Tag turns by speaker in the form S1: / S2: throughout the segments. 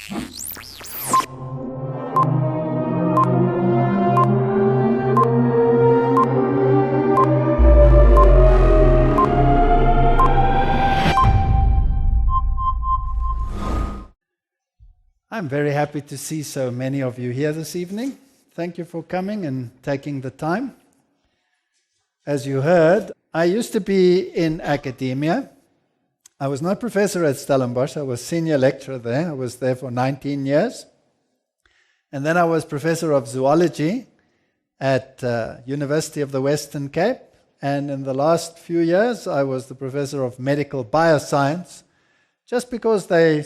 S1: I'm very happy to see so many of you here this evening. Thank you for coming and taking the time. As you heard, I used to be in academia. I was not professor at Stellenbosch. I was senior lecturer there. I was there for 19 years. And then I was professor of zoology at University of the Western Cape. And in the last few years, I was the professor of medical bioscience, just because they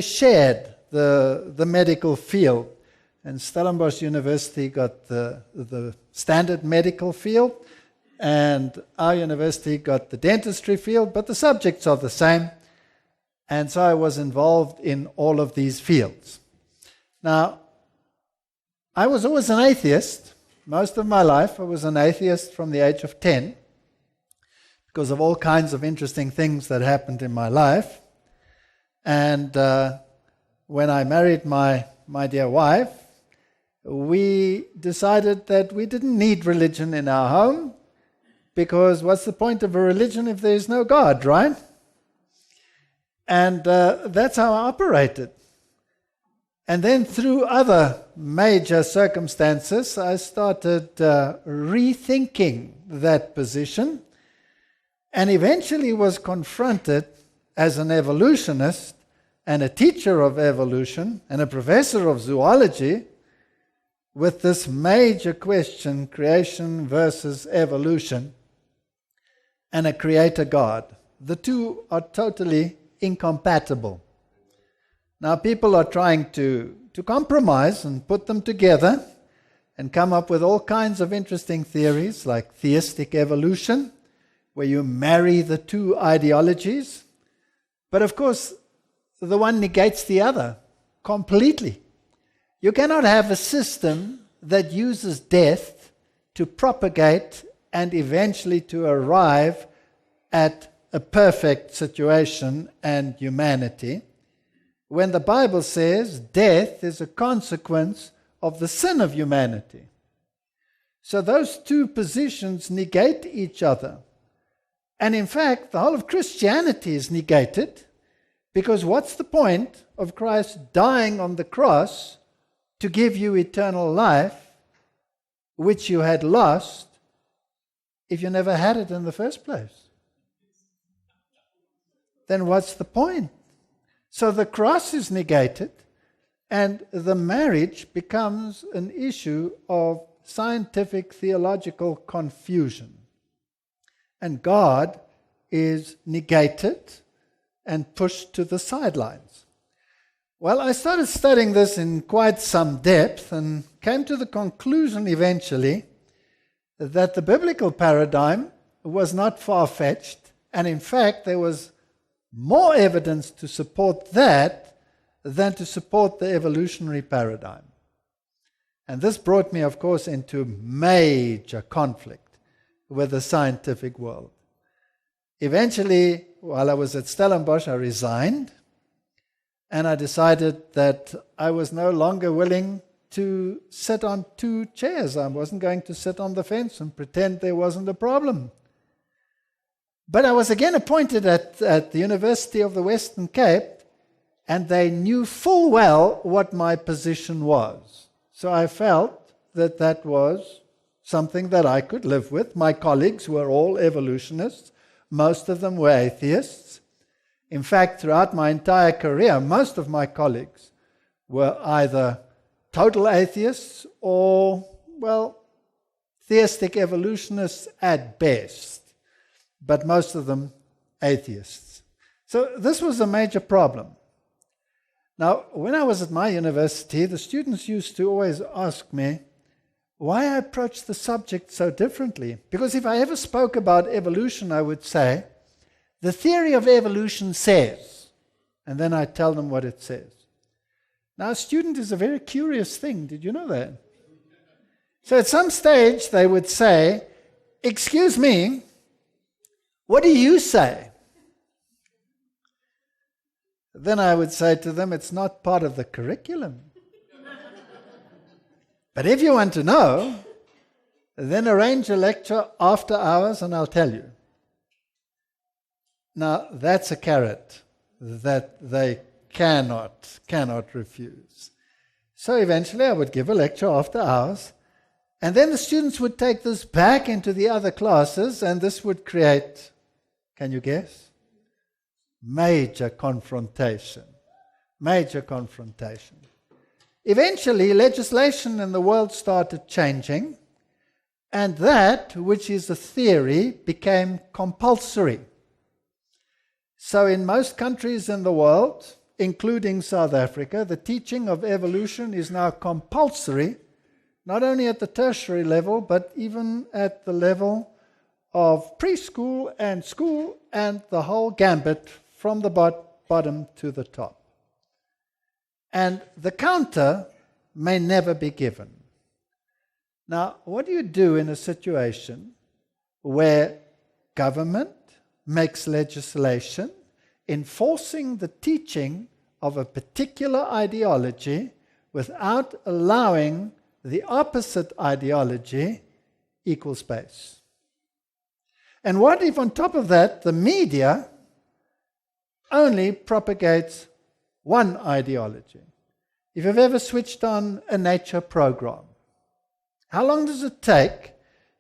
S1: shared the medical field. And Stellenbosch University got the standard medical field, and our university got the dentistry field, but the subjects are the same. And so I was involved in all of these fields. Now, I was always an atheist. Most of my life I was an atheist from the age of 10, because of all kinds of interesting things that happened in my life. And when I married my dear wife, we decided that we didn't need religion in our home, because what's the point of a religion if there is no God, right? And that's how I operated. And then through other major circumstances, I started rethinking that position, and eventually was confronted as an evolutionist and a teacher of evolution and a professor of zoology with this major question, creation versus evolution, and a creator God. The two are totally incompatible. Now people are trying to compromise and put them together and come up with all kinds of interesting theories like theistic evolution, where you marry the two ideologies. But of course, the one negates the other completely. You cannot have a system that uses death to propagate and eventually to arrive at a perfect situation and humanity, when the Bible says death is a consequence of the sin of humanity. So those two positions negate each other. And in fact, the whole of Christianity is negated, because what's the point of Christ dying on the cross to give you eternal life, which you had lost, if you never had it in the first place? Then what's the point? So the cross is negated, and the marriage becomes an issue of scientific theological confusion. And God is negated and pushed to the sidelines. Well, I started studying this in quite some depth and came to the conclusion eventually that the biblical paradigm was not far-fetched, and in fact there was more evidence to support that than to support the evolutionary paradigm. And this brought me, of course, into major conflict with the scientific world. Eventually, while I was at Stellenbosch, I resigned, and I decided that I was no longer willing to sit on two chairs. I wasn't going to sit on the fence and pretend there wasn't a problem. But I was again appointed at the University of the Western Cape, and they knew full well what my position was. So I felt that that was something that I could live with. My colleagues were all evolutionists. Most of them were atheists. In fact, throughout my entire career, most of my colleagues were either total atheists or, well, theistic evolutionists at best, but most of them atheists. So this was a major problem. Now, when I was at my university, the students used to always ask me why I approached the subject so differently. Because if I ever spoke about evolution, I would say, the theory of evolution says, and then I tell them what it says. Now, a student is a very curious thing. Did you know that? So at some stage, they would say, excuse me, what do you say? then I would say to them, it's not part of the curriculum. But if you want to know, then arrange a lecture after hours and I'll tell you. Now, that's a carrot that they cannot refuse. So eventually I would give a lecture after hours, and then the students would take this back into the other classes, and this would create, can you guess? Major confrontation. Major confrontation. Eventually, legislation in the world started changing, and that which is a theory became compulsory. So in most countries in the world, including South Africa, the teaching of evolution is now compulsory, not only at the tertiary level, but even at the level of preschool and school and the whole gambit from the bottom to the top. And the counter may never be given. Now, what do you do in a situation where government makes legislation enforcing the teaching of a particular ideology without allowing the opposite ideology equal space? And what if on top of that the media only propagates one ideology? If you've ever switched on a nature program, how long does it take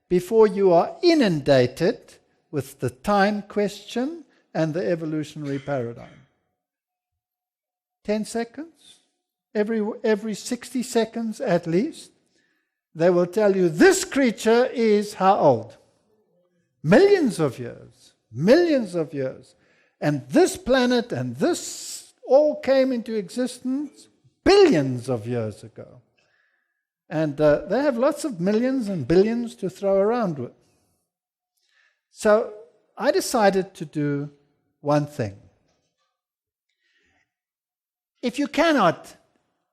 S1: before you are inundated with the time question and the evolutionary paradigm? 10 seconds? Every 60 seconds at least, they will tell you this creature is how old? Millions of years. Millions of years. And this planet and this all came into existence billions of years ago. And they have lots of millions and billions to throw around with. So I decided to do one thing. If you cannot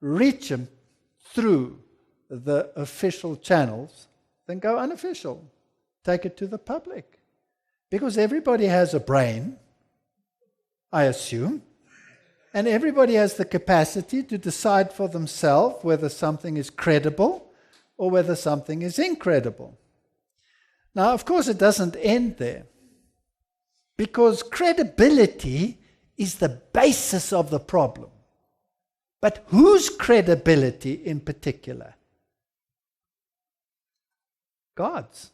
S1: reach them through the official channels, then go unofficial. Take it to the public. Because everybody has a brain, I assume, and everybody has the capacity to decide for themselves whether something is credible or whether something is incredible. Now, of course, it doesn't end there, because credibility is the basis of the problem. But whose credibility in particular? God's.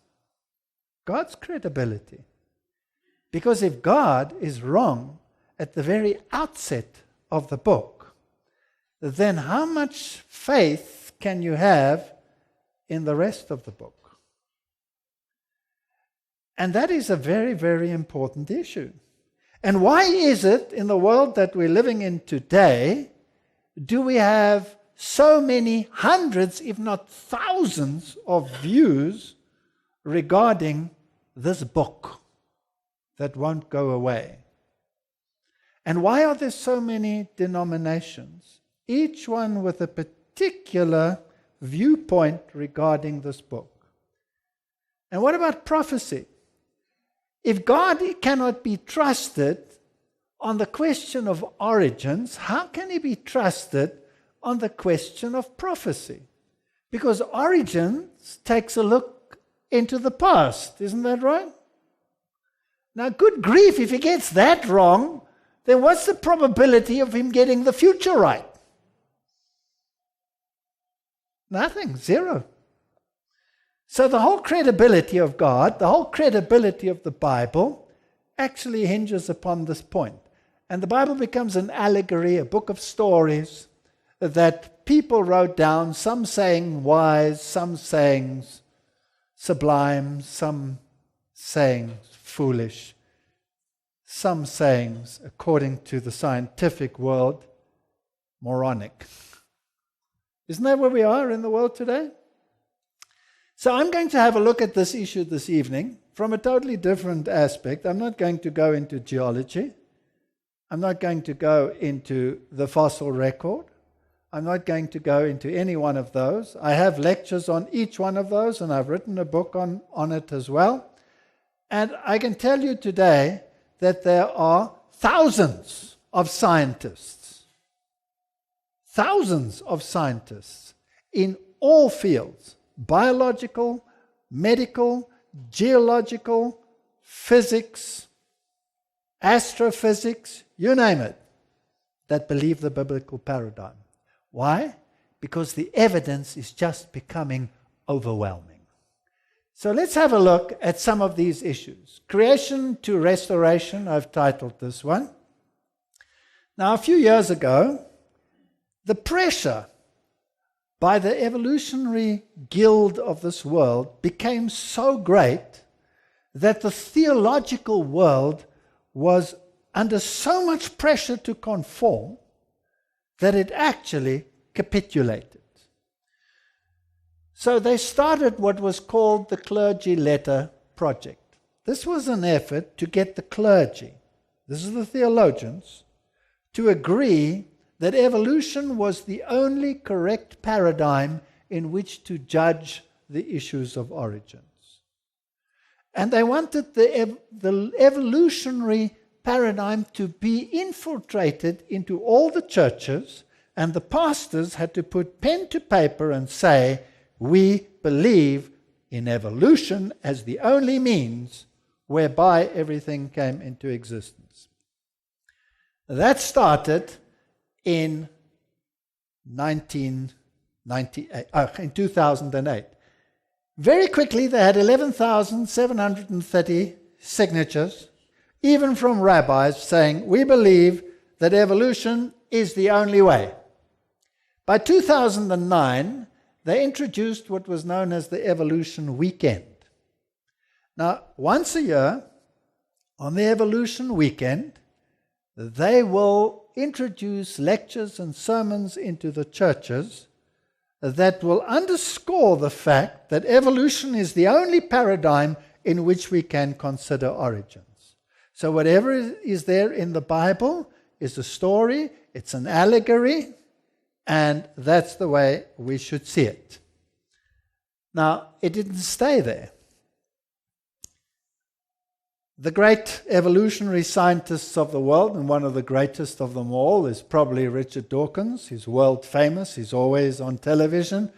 S1: God's credibility. Because if God is wrong at the very outset of the book, then how much faith can you have in the rest of the book? And that is a very, very important issue. And why is it in the world that we're living in today, do we have so many hundreds, if not thousands, of views regarding this book that won't go away? And why are there so many denominations, each one with a particular viewpoint regarding this book? And what about prophecy? If God cannot be trusted on the question of origins, how can he be trusted on the question of prophecy? Because origins takes a look into the past, isn't that right? Now, good grief, if he gets that wrong, then what's the probability of him getting the future right? Nothing, zero. So the whole credibility of God, the whole credibility of the Bible, actually hinges upon this point. And the Bible becomes an allegory, a book of stories that people wrote down, some saying wise, some saying sublime, some saying foolish, some sayings, according to the scientific world, moronic. Isn't that where we are in the world today? So I'm going to have a look at this issue this evening from a totally different aspect. I'm not going to go into geology. I'm not going to go into the fossil record. I'm not going to go into any one of those. I have lectures on each one of those, and I've written a book on it as well. And I can tell you today that there are thousands of scientists, thousands of scientists in all fields, biological, medical, geological, physics, astrophysics, you name it, that believe the biblical paradigm. Why? Because the evidence is just becoming overwhelming. So let's have a look at some of these issues. Creation to restoration, I've titled this one. Now, a few years ago, the pressure by the evolutionary guild of this world became so great that the theological world was under so much pressure to conform that it actually capitulated. So they started what was called the Clergy Letter Project. This was an effort to get the clergy, this is the theologians, to agree that evolution was the only correct paradigm in which to judge the issues of origins. And they wanted the evolutionary paradigm to be infiltrated into all the churches, and the pastors had to put pen to paper and say, we believe in evolution as the only means whereby everything came into existence. That started in 2008. Very quickly, they had 11,730 signatures, even from rabbis saying, we believe that evolution is the only way. By 2009, they introduced what was known as the Evolution Weekend. Now, once a year, on the Evolution Weekend, they will introduce lectures and sermons into the churches that will underscore the fact that evolution is the only paradigm in which we can consider origins. So whatever is there in the Bible is a story, it's an allegory, and that's the way we should see it. Now, it didn't stay there. The great evolutionary scientists of the world, and one of the greatest of them all is probably Richard Dawkins. He's world famous. He's always on television,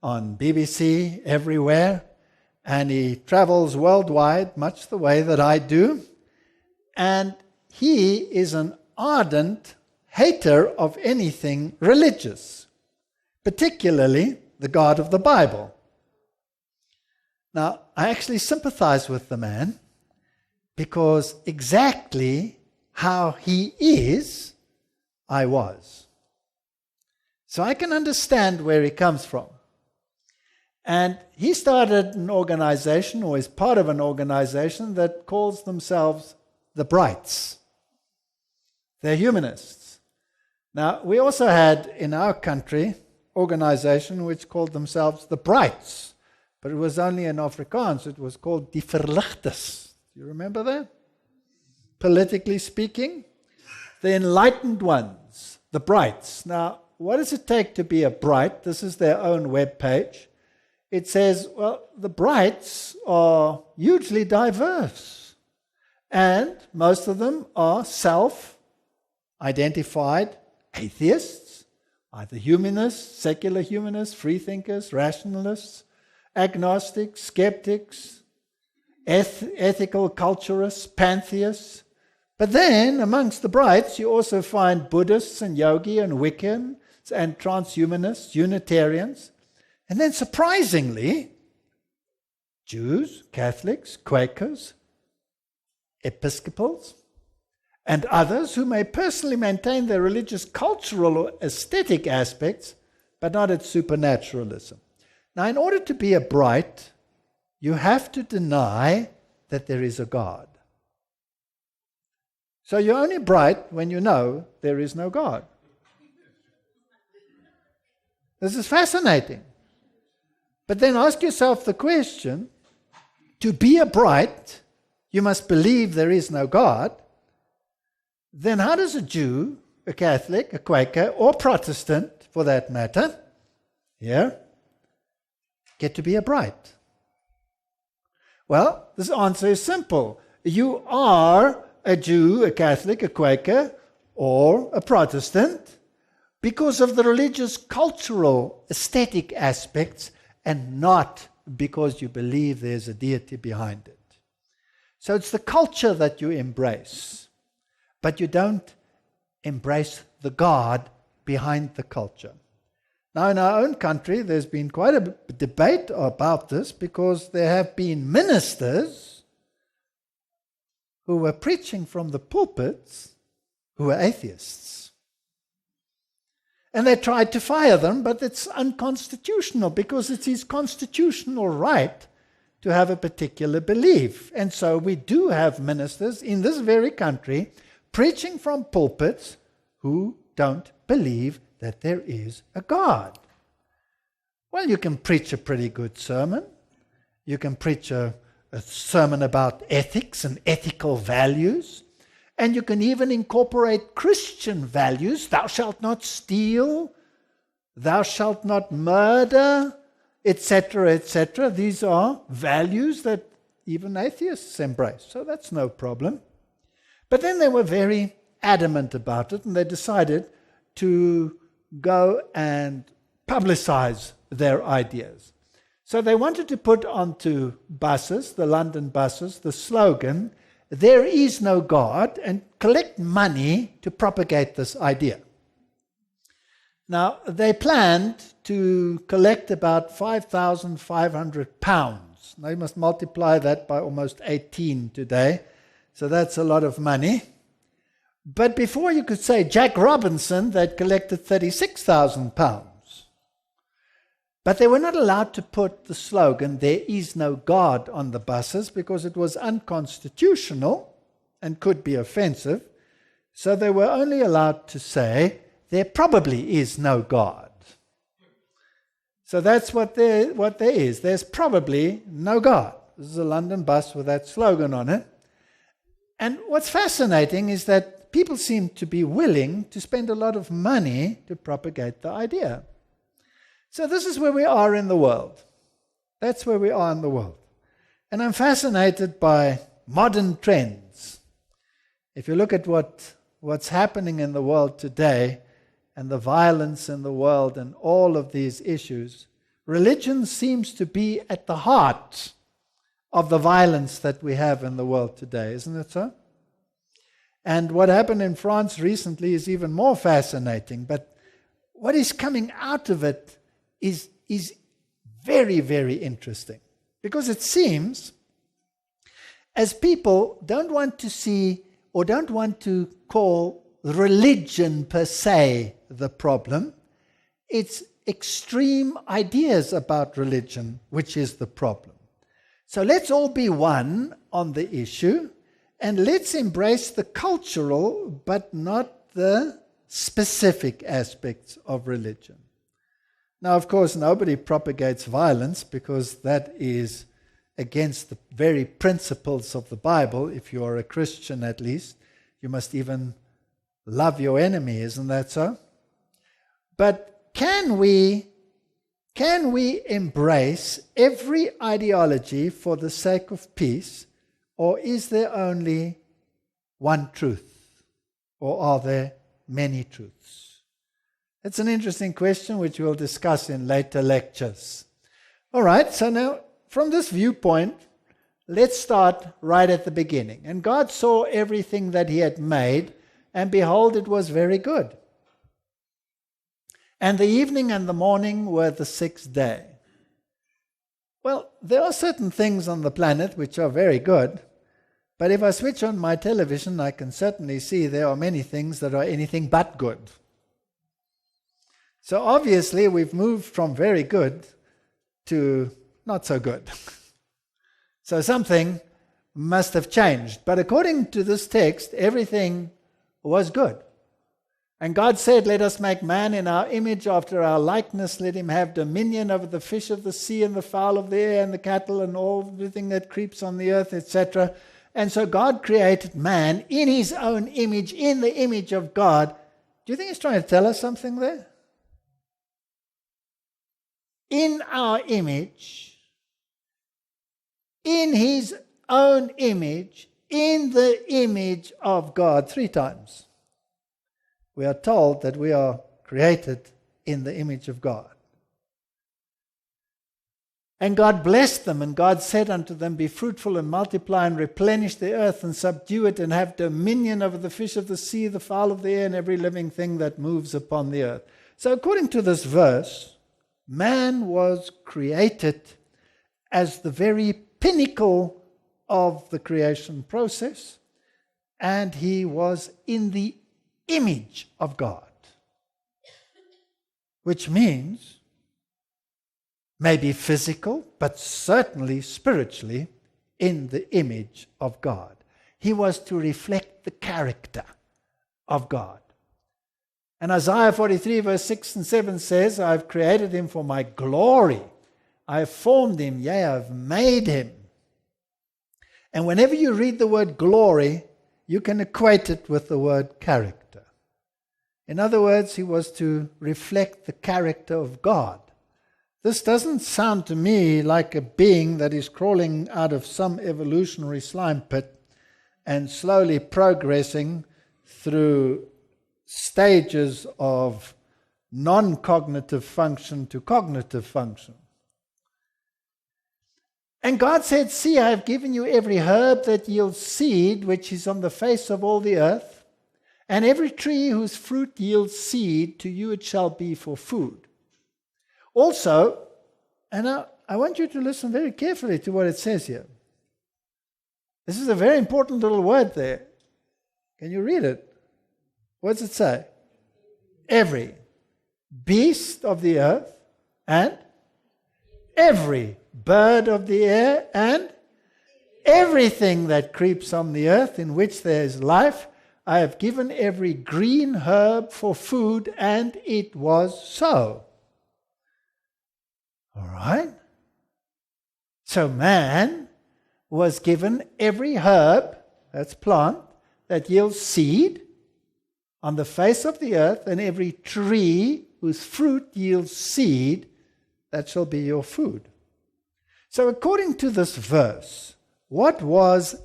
S1: on BBC, everywhere. And he travels worldwide, much the way that I do. And he is an ardent hater of anything religious, particularly the God of the Bible. Now, I actually sympathize with the man, because exactly how he is, I was. So I can understand where he comes from. And he started an organization, or is part of an organization, that calls themselves the Brights. They're humanists. Now, we also had in our country organization which called themselves the Brights, but it was only in Afrikaans. It was called Die Verligtes. Do you remember that? Politically speaking, the enlightened ones, the Brights. Now, what does it take to be a Bright? This is their own web page. It says, well, the Brights are hugely diverse, and most of them are self-identified atheists, either humanists, secular humanists, freethinkers, rationalists, agnostics, skeptics, ethical culturists, pantheists. But then, amongst the Brights, you also find Buddhists and Yogi and Wiccans and transhumanists, Unitarians. And then, surprisingly, Jews, Catholics, Quakers, Episcopals, and others who may personally maintain their religious, cultural, or aesthetic aspects, but not its supernaturalism. Now, in order to be a Bright, you have to deny that there is a God. So you're only bright when you know there is no God. This is fascinating. But then ask yourself the question, to be a Bright, you must believe there is no God. Then how does a Jew, a Catholic, a Quaker, or Protestant, for that matter, get to be a Bright? Well, this answer is simple. You are a Jew, a Catholic, a Quaker, or a Protestant because of the religious, cultural, aesthetic aspects, and not because you believe there's a deity behind it. So it's the culture that you embrace, but you don't embrace the God behind the culture. Now, in our own country, there's been quite a debate about this because there have been ministers who were preaching from the pulpits who were atheists. And they tried to fire them, but it's unconstitutional because it's his constitutional right to have a particular belief. And so we do have ministers in this very country preaching from pulpits who don't believe that there is a God. Well, you can preach a pretty good sermon. You can preach a sermon about ethics and ethical values. And you can even incorporate Christian values. Thou shalt not steal. Thou shalt not murder, etc., etc. These are values that even atheists embrace. So that's no problem. But then they were very adamant about it, and they decided to go and publicize their ideas. So they wanted to put onto buses, the London buses, the slogan, "There is no God," and collect money to propagate this idea. Now, they planned to collect about £5,500. Now, you must multiply that by almost 18 today, so that's a lot of money. But before you could say Jack Robinson, they'd collected £36,000. But they were not allowed to put the slogan, "There is no God," on the buses because it was unconstitutional and could be offensive. So they were only allowed to say, "There probably is no God." So that's what there is. There's probably no God. This is a London bus with that slogan on it. And what's fascinating is that people seem to be willing to spend a lot of money to propagate the idea. So this is where we are in the world. That's where we are in the world. And I'm fascinated by modern trends. If you look at what's happening in the world today, and the violence in the world and all of these issues, religion seems to be at the heart of the violence that we have in the world today, isn't it so? And what happened in France recently is even more fascinating. But what is coming out of it is very, very interesting. Because it seems as people don't want to see or don't want to call religion per se the problem, it's extreme ideas about religion which is the problem. So let's all be one on the issue, and let's embrace the cultural but not the specific aspects of religion. Now, of course, nobody propagates violence because that is against the very principles of the Bible. If you are a Christian, at least, you must even love your enemy, isn't that so? But can we embrace every ideology for the sake of peace, or is there only one truth, or are there many truths? It's an interesting question which we'll discuss in later lectures. All right, so now from this viewpoint, let's start right at the beginning. And God saw everything that he had made, and behold, it was very good. And the evening and the morning were the sixth day. Well, there are certain things on the planet which are very good, but if I switch on my television, I can certainly see there are many things that are anything but good. So obviously, we've moved from very good to not so good. So something must have changed. But according to this text, everything was good. And God said, "Let us make man in our image, after our likeness. Let him have dominion over the fish of the sea and the fowl of the air and the cattle and everything that creeps on the earth," etc. And so God created man in his own image, in the image of God. Do you think he's trying to tell us something there? In our image, in his own image, in the image of God, 3 times. we are told that we are created in the image of God. And God blessed them, and God said unto them, Be fruitful and multiply and replenish the earth and subdue it and have dominion over the fish of the sea, the fowl of the air, and every living thing that moves upon the earth. So according to this verse, man was created as the very pinnacle of the creation process, and he was in the image of God, which means maybe physical, but certainly spiritually in the image of God. He was to reflect the character of God. And Isaiah 43 verse 6 and 7 says, I have created him for my glory. I have formed him, yea, I have made him. And whenever you read the word glory, you can equate it with the word character. In other words, he was to reflect the character of God. This doesn't sound to me like a being that is crawling out of some evolutionary slime pit and slowly progressing through stages of non-cognitive function to cognitive function. And God said, See, I have given you every herb that yields seed, which is on the face of all the earth, and every tree whose fruit yields seed, to you it shall be for food. Also, and I want you to listen very carefully to what it says here. This is a very important little word there. Can you read it? What does it say? Every beast of the earth and every bird of the air and everything that creeps on the earth in which there is life, I have given every green herb for food, and it was so. All right? So man was given every herb, that's plant, that yields seed on the face of the earth, and every tree whose fruit yields seed, that shall be your food. So according to this verse, what was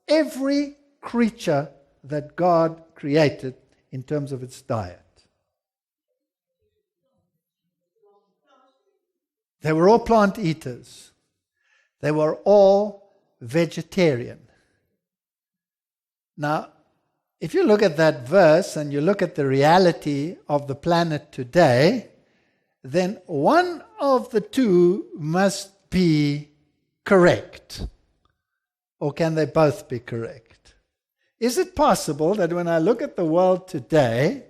S1: every creature that God created in terms of its diet? They were all plant eaters. They were all vegetarian. Now, if you look at that verse and you look at the reality of the planet today, then one of the two must be correct. Or can they both be correct? Is it possible that when I look at the world today,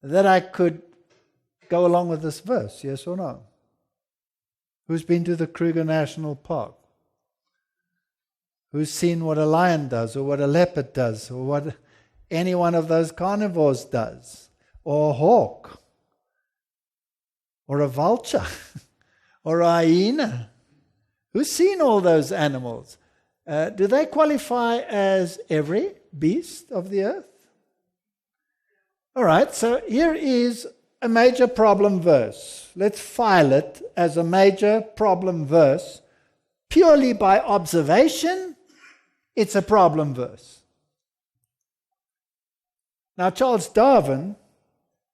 S1: that I could go along with this verse, yes or no? Who's been to the Kruger National Park? Who's seen what a lion does, or what a leopard does, or what any one of those carnivores does, or a hawk, or a vulture, or a hyena? Who's seen all those animals? Do they qualify as every beast of the earth? All right, so here is a major problem verse. Let's file it as a major problem verse. Purely by observation, it's a problem verse. Now, Charles Darwin,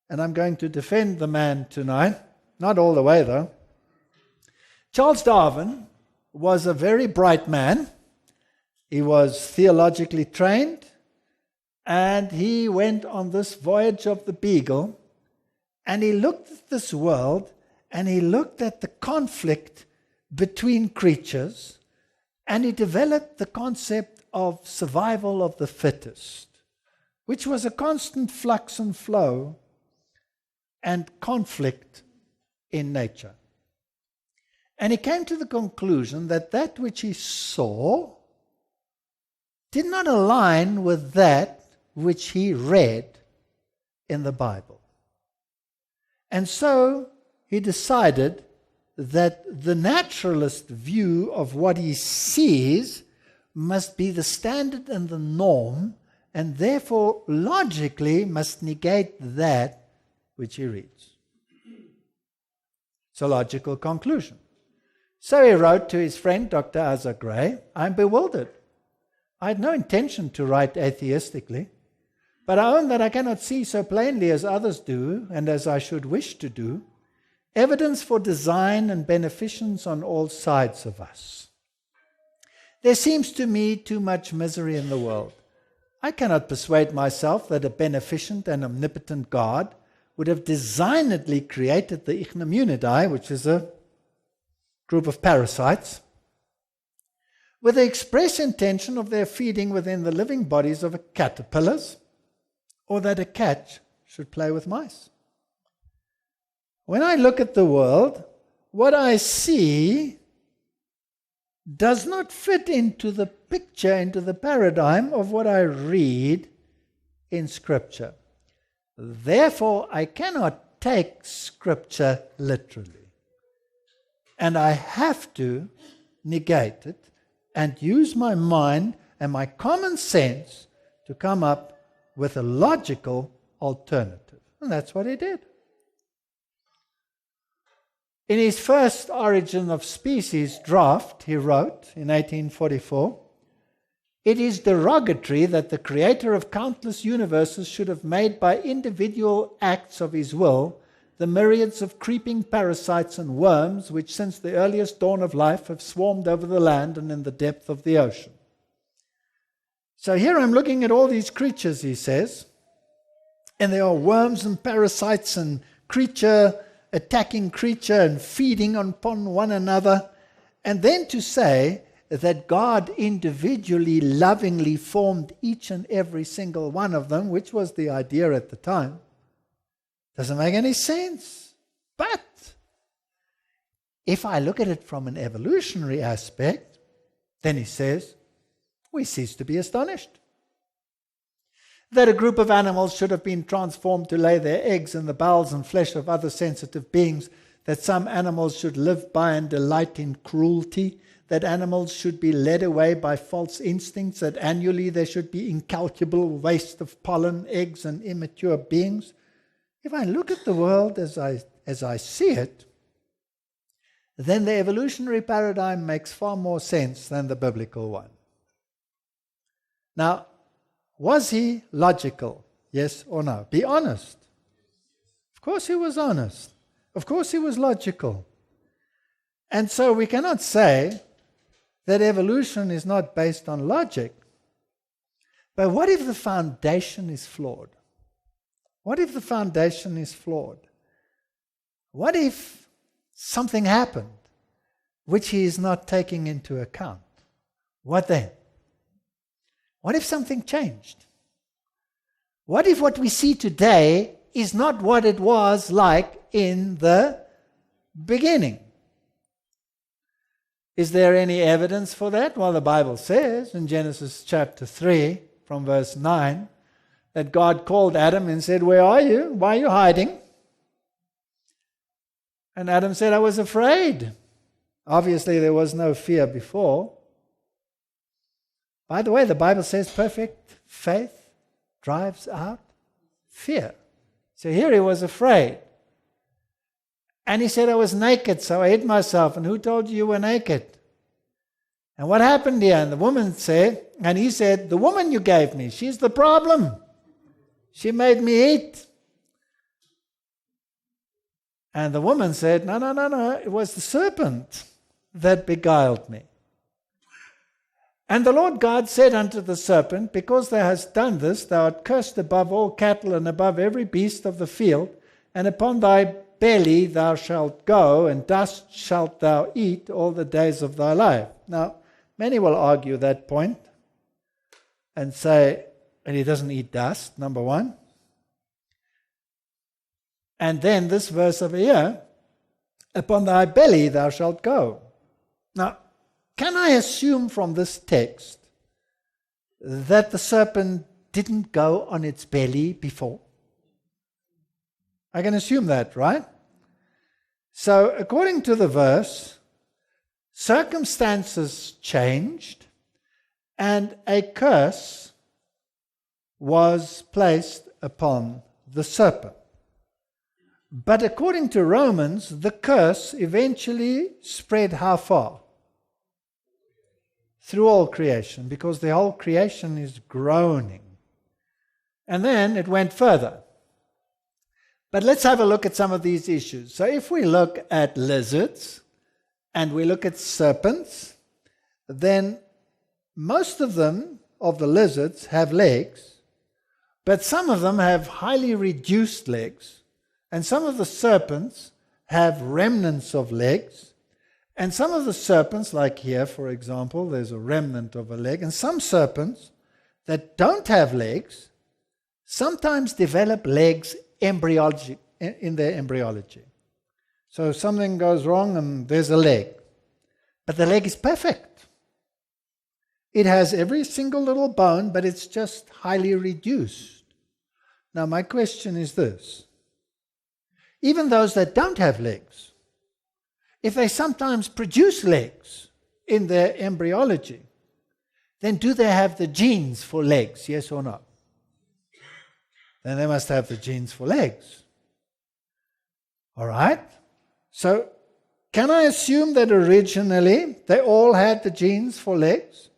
S1: and I'm going to defend the man tonight, not all the way though. Charles Darwin was a very bright man. He was theologically trained, and he went on this voyage of the Beagle, and he looked at this world, and he looked at the conflict between creatures, and he developed the concept of survival of the fittest, which was a constant flux and flow and conflict in nature. And he came to the conclusion that that which he saw did not align with that which he read in the Bible. And so he decided that the naturalist view of what he sees must be the standard and the norm, and therefore logically must negate that which he reads. It's a logical conclusion. So he wrote to his friend, Dr. Asa Gray, I'm bewildered. I had no intention to write atheistically, But I own that I cannot see so plainly as others do, and as I should wish to do, evidence for design and beneficence on all sides of us. There seems to me too much misery in the world. I cannot persuade myself that a beneficent and omnipotent God would have designedly created the Ichneumonidae, which is a group of parasites, with the express intention of their feeding within the living bodies of caterpillars, or that a cat should play with mice. When I look at the world, what I see does not fit into the picture, into the paradigm of what I read in Scripture. Therefore, I cannot take Scripture literally. And I have to negate it and use my mind and my common sense to come up with a logical alternative. And that's what he did. In his first Origin of Species draft, he wrote in 1844, "It is derogatory that the creator of countless universes should have made by individual acts of his will the myriads of creeping parasites and worms which since the earliest dawn of life have swarmed over the land and in the depth of the ocean." So here I'm looking at all these creatures, he says, and there are worms and parasites and attacking creature and feeding upon one another. And then to say that God individually, lovingly formed each and every single one of them, which was the idea at the time, doesn't make any sense. But if I look at it from an evolutionary aspect, then he says, we cease to be astonished. That a group of animals should have been transformed to lay their eggs in the bowels and flesh of other sensitive beings, that some animals should live by and delight in cruelty, that animals should be led away by false instincts, that annually there should be incalculable waste of pollen, eggs, and immature beings. If I look at the world as I see it, then the evolutionary paradigm makes far more sense than the biblical one. Now, was he logical? Yes or no? Be honest. Of course he was honest. Of course he was logical. And so we cannot say that evolution is not based on logic. But what if the foundation is flawed? What if the foundation is flawed? What if something happened which he is not taking into account? What then? What if something changed? What if what we see today is not what it was like in the beginning? Is there any evidence for that? Well, the Bible says in Genesis chapter 3, from verse 9, that God called Adam and said, "Where are you? Why are you hiding?" And Adam said, "I was afraid." Obviously, there was no fear before. By the way, the Bible says perfect faith drives out fear. So here he was afraid. And he said, "I was naked, so I hid myself." And who told you were naked? And what happened here? And the woman said, and he said, "The woman you gave me, she's the problem. She made me eat." And the woman said, No, it was the serpent that beguiled me. And the Lord God said unto the serpent, "Because thou hast done this, thou art cursed above all cattle and above every beast of the field, and upon thy belly thou shalt go, and dust shalt thou eat all the days of thy life." Now, many will argue that point and say, and he doesn't eat dust, number one. And then this verse over here, "Upon thy belly thou shalt go." Now, can I assume from this text that the serpent didn't go on its belly before? I can assume that, right? So, according to the verse, circumstances changed and a curse was placed upon the serpent. But according to Romans, the curse eventually spread how far? Through all creation, because the whole creation is groaning. And then it went further. But let's have a look at some of these issues. So if we look at lizards and we look at serpents, then most of them, of the lizards, have legs, but some of them have highly reduced legs, and some of the serpents have remnants of legs, and some of the serpents, like here, for example, there's a remnant of a leg, and some serpents that don't have legs sometimes develop legs embryology, in their embryology. So something goes wrong and there's a leg, but the leg is perfect. It has every single little bone, but it's just highly reduced. Now my question is this. Even those that don't have legs, if they sometimes produce legs in their embryology, then do they have the genes for legs, yes or no? Then they must have the genes for legs. All right? So, can I assume that originally they all had the genes for legs?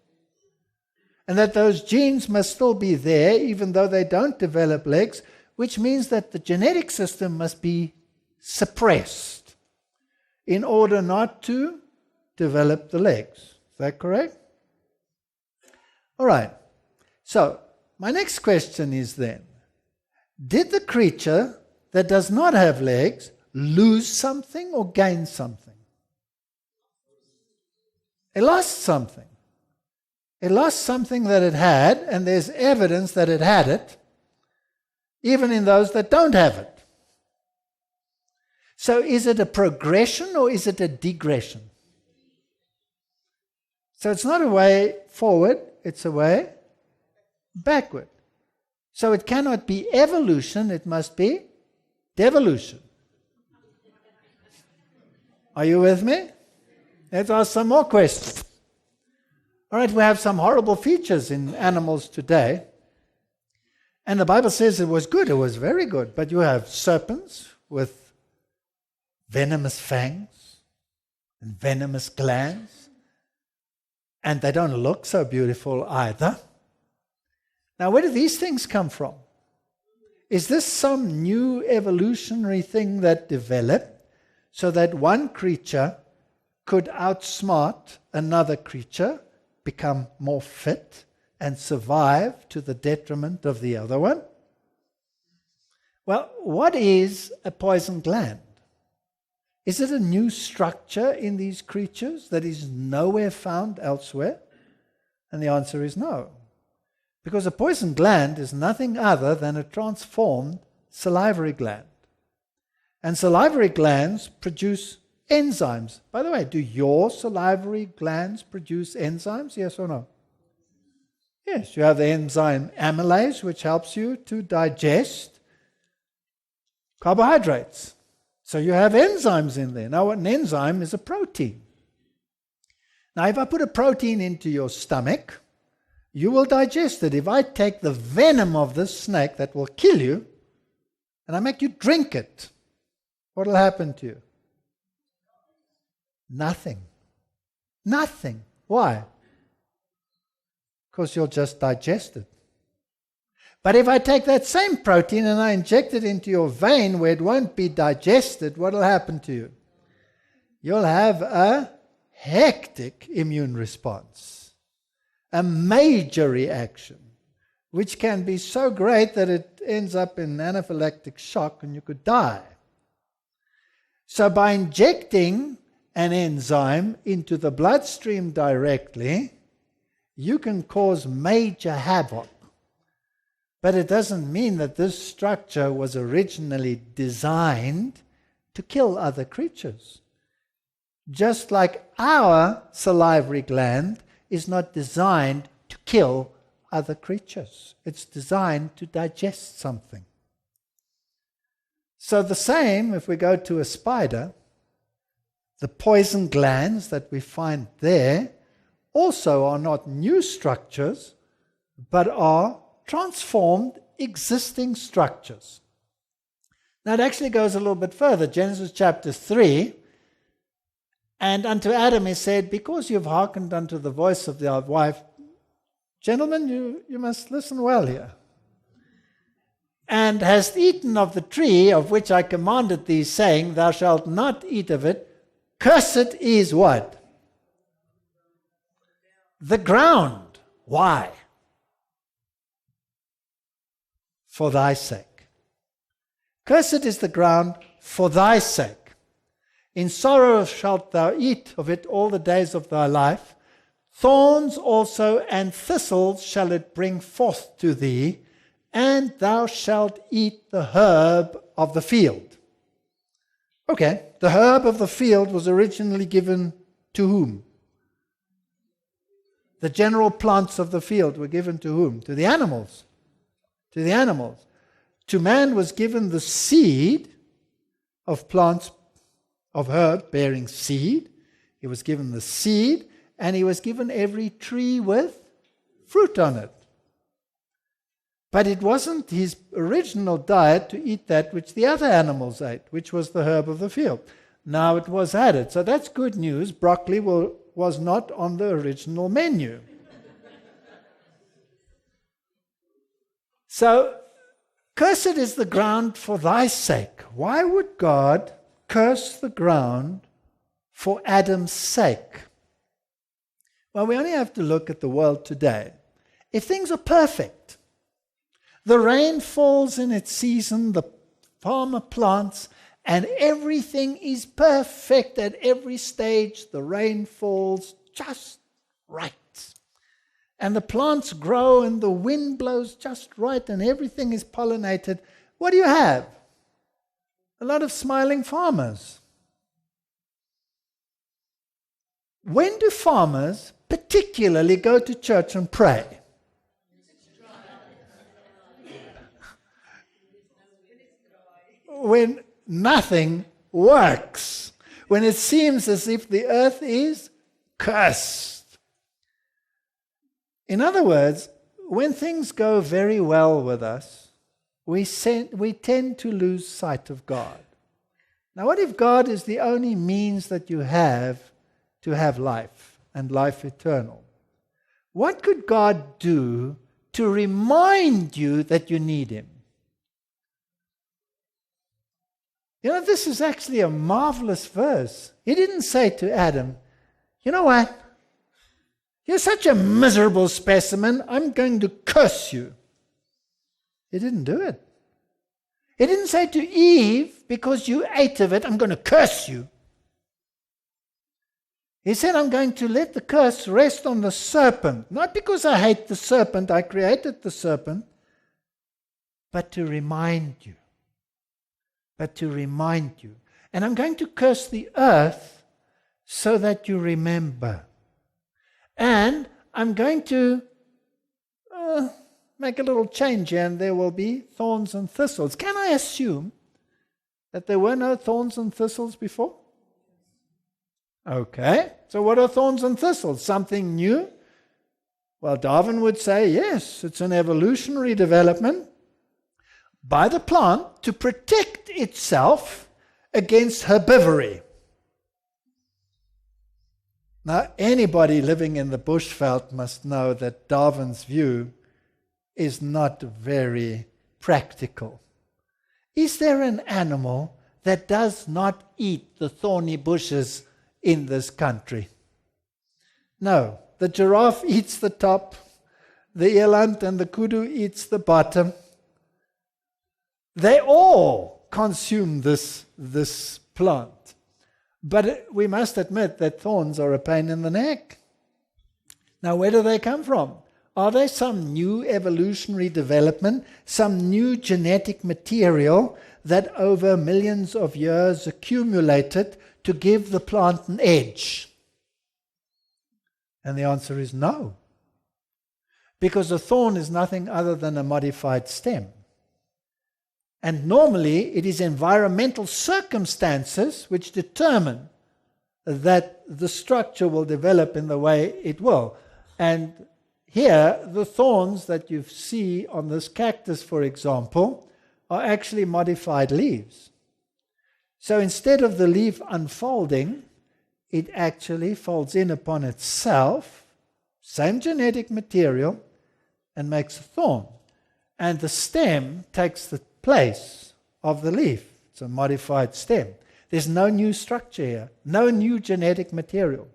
S1: And that those genes must still be there even though they don't develop legs, which means that the genetic system must be suppressed in order not to develop the legs. Is that correct? All right. So, my next question is then, did the creature that does not have legs lose something or gain something? It lost something. It lost something that it had, and there's evidence that it had it, even in those that don't have it. So is it a progression or is it a degression? So it's not a way forward, it's a way backward. So it cannot be evolution, it must be devolution. Are you with me? Let's ask some more questions. All right, we have some horrible features in animals today. And the Bible says it was good, it was very good. But you have serpents with venomous fangs and venomous glands. And they don't look so beautiful either. Now, where do these things come from? Is this some new evolutionary thing that developed so that one creature could outsmart another creature, become more fit, and survive to the detriment of the other one? Well, what is a poison gland? Is it a new structure in these creatures that is nowhere found elsewhere? And the answer is no. Because a poison gland is nothing other than a transformed salivary gland. And salivary glands produce enzymes. By the way, do your salivary glands produce enzymes? Yes or no? Yes, you have the enzyme amylase, which helps you to digest carbohydrates. So you have enzymes in there. Now, an enzyme is a protein. Now, if I put a protein into your stomach, you will digest it. If I take the venom of this snake that will kill you, and I make you drink it, what will happen to you? Nothing. Nothing. Why? Because you'll just digest it. But if I take that same protein and I inject it into your vein where it won't be digested, what will happen to you? You'll have a hectic immune response, a major reaction, which can be so great that it ends up in anaphylactic shock and you could die. So by injecting an enzyme into the bloodstream directly, you can cause major havoc. But it doesn't mean that this structure was originally designed to kill other creatures. Just like our salivary gland is not designed to kill other creatures. It's designed to digest something. So the same, if we go to a spider, the poison glands that we find there also are not new structures, but are transformed existing structures. Now it actually goes a little bit further. Genesis chapter 3, and unto Adam he said, because you've hearkened unto the voice of thy wife. Gentlemen, you must listen well here. and hast eaten of the tree of which I commanded thee, saying, Thou shalt not eat of it, cursed is what? The ground. Why? For thy sake. Cursed is the ground for thy sake. In sorrow shalt thou eat of it all the days of thy life. Thorns also and thistles shall it bring forth to thee, and thou shalt eat the herb of the field. Okay, the herb of the field was originally given to whom? The general plants of the field were given to whom? To the animals. To the animals. To man was given the seed of plants of herb bearing seed. He was given the seed, and he was given every tree with fruit on it. But it wasn't his original diet to eat that which the other animals ate, which was the herb of the field. Now it was added. So that's good news. Broccoli was not on the original menu. So, cursed is the ground for thy sake. Why would God curse the ground for Adam's sake? Well, we only have to look at the world today. If things are perfect, the rain falls in its season, the farmer plants, and everything is perfect at every stage. The rain falls just right. And the plants grow and the wind blows just right and everything is pollinated. What do you have? A lot of smiling farmers. When do farmers particularly go to church and pray? When nothing works. When it seems as if the earth is cursed. In other words, when things go very well with us, we tend to lose sight of God. Now, what if God is the only means that you have to have life and life eternal? What could God do to remind you that you need Him? You know, this is actually a marvelous verse. He didn't say to Adam, you know what? You're such a miserable specimen, I'm going to curse you. He didn't do it. He didn't say to Eve, because you ate of it, I'm going to curse you. He said, I'm going to let the curse rest on the serpent. Not because I hate the serpent, I created the serpent, but to remind you. But to remind you. And I'm going to curse the earth so that you remember. And I'm going to make a little change here, and there will be thorns and thistles. Can I assume that there were no thorns and thistles before? Okay, so what are thorns and thistles? Something new? Well, Darwin would say, yes, it's an evolutionary development by the plant to protect itself against herbivory. Now, anybody living in the bushveld must know that Darwin's view is not very practical. Is there an animal that does not eat the thorny bushes in this country? No. The giraffe eats the top, the eland and the kudu eats the bottom. They all consume this plant. But we must admit that thorns are a pain in the neck. Now, where do they come from? Are they some new evolutionary development, some new genetic material that over millions of years accumulated to give the plant an edge? And the answer is no. Because a thorn is nothing other than a modified stem. And normally it is environmental circumstances which determine that the structure will develop in the way it will. And here, the thorns that you see on this cactus, for example, are actually modified leaves. So instead of the leaf unfolding, it actually folds in upon itself, same genetic material, and makes a thorn. and the stem takes the place of the leaf. It's a modified stem. There's no new structure here, no new genetic material.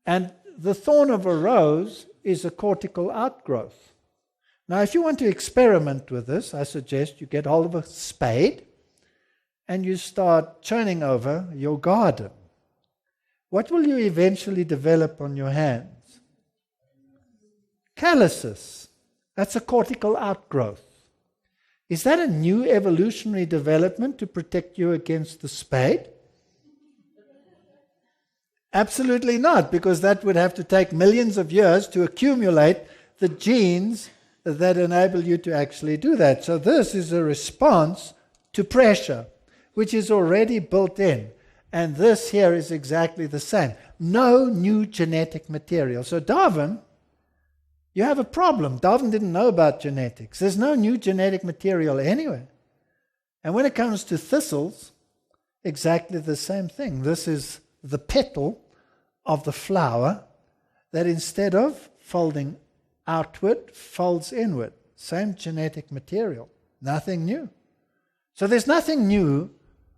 S1: And the thorn of a rose is a cortical outgrowth. Now, if you want to experiment with this, I suggest you get hold of a spade and you start churning over your garden. What will you eventually develop on your hands? Calluses. That's a cortical outgrowth. Is that a new evolutionary development to protect you against the spade? Absolutely not, because that would have to take millions of years to accumulate the genes that enable you to actually do that. So this is a response to pressure, which is already built in. And this here is exactly the same. No new genetic material. So Darwin, you have a problem. Darwin didn't know about genetics. There's no new genetic material anywhere. And when it comes to thistles, exactly the same thing. This is the petal of the flower that instead of folding outward, folds inward. Same genetic material. Nothing new. So there's nothing new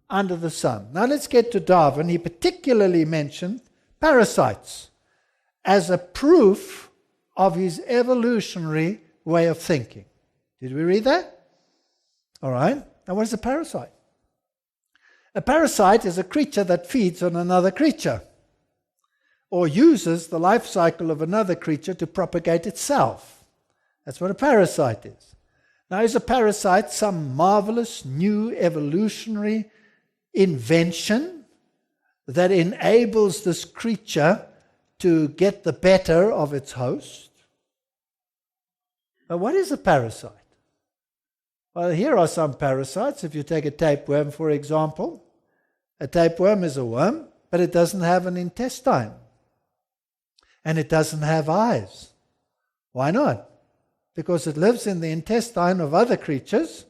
S1: under the sun. Now let's get to Darwin. He particularly mentioned parasites as a proof of his evolutionary way of thinking. Did we read that? All right. Now what is a parasite? A parasite is a creature that feeds on another creature or uses the life cycle of another creature to propagate itself. That's what a parasite is. Now, is a parasite some marvelous new evolutionary invention that enables this creature to get the better of its host? Now, what is a parasite? Well, here are some parasites. If you take a tapeworm, for example, a tapeworm is a worm, but it doesn't have an intestine. And it doesn't have eyes. Why not? Because it lives in the intestine of other creatures,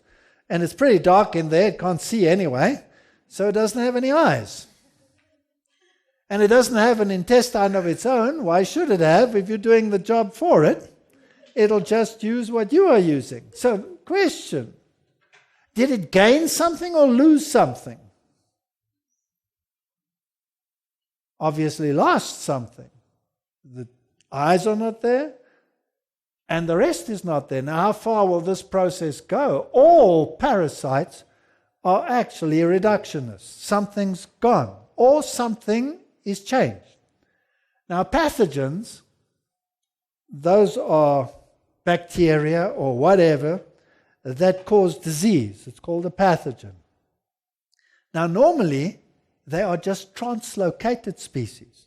S1: and it's pretty dark in there, it can't see anyway, so it doesn't have any eyes. And it doesn't have an intestine of its own. Why should it have if you're doing the job for it? It'll just use what you are using. So, question, did it gain something or lose something? Obviously lost something. The eyes are not there, and the rest is not there. Now, how far will this process go? All parasites are actually reductionists. Something's gone, or something is changed. Now, pathogens, those are bacteria or whatever that cause disease. It's called a pathogen. Now, normally, they are just translocated species.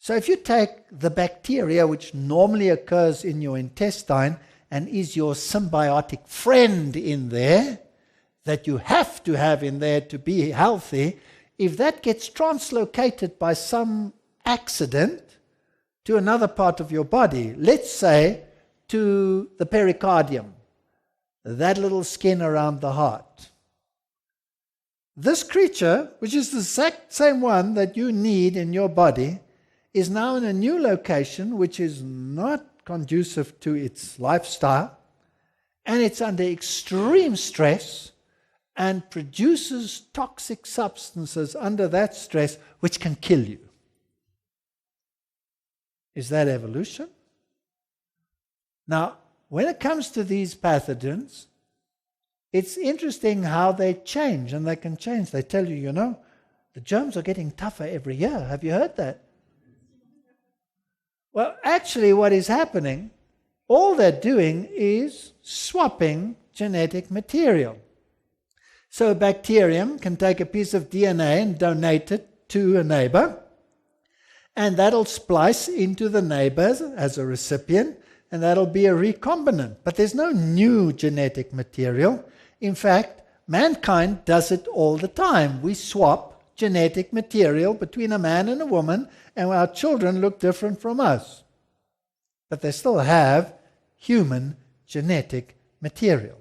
S1: So if you take the bacteria which normally occurs in your intestine and is your symbiotic friend in there, that you have to have in there to be healthy, if that gets translocated by some accident to another part of your body, let's say to the pericardium, that little skin around the heart, this creature, which is the exact same one that you need in your body, is now in a new location which is not conducive to its lifestyle, and it's under extreme stress and produces toxic substances under that stress which can kill you. Is that evolution? Now, when it comes to these pathogens, it's interesting how they change, and they can change. They tell you, the germs are getting tougher every year. Have you heard that? Well, actually what is happening, all they're doing is swapping genetic material. So a bacterium can take a piece of DNA and donate it to a neighbor, and that'll splice into the neighbor as a recipient, and that'll be a recombinant. But there's no new genetic material. In fact, mankind does it all the time. We swap genetic material between a man and a woman, and our children look different from us. But they still have human genetic material.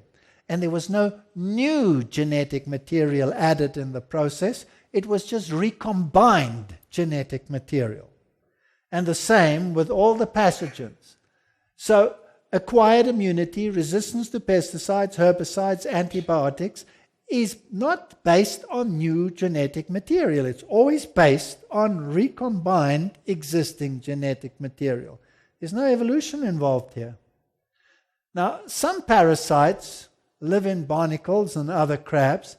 S1: And there was no new genetic material added in the process. It was just recombined genetic material. And the same with all the pathogens. So acquired immunity, resistance to pesticides, herbicides, antibiotics, is not based on new genetic material. It's always based on recombined existing genetic material. There's no evolution involved here. Now, some parasites live in barnacles and other crabs,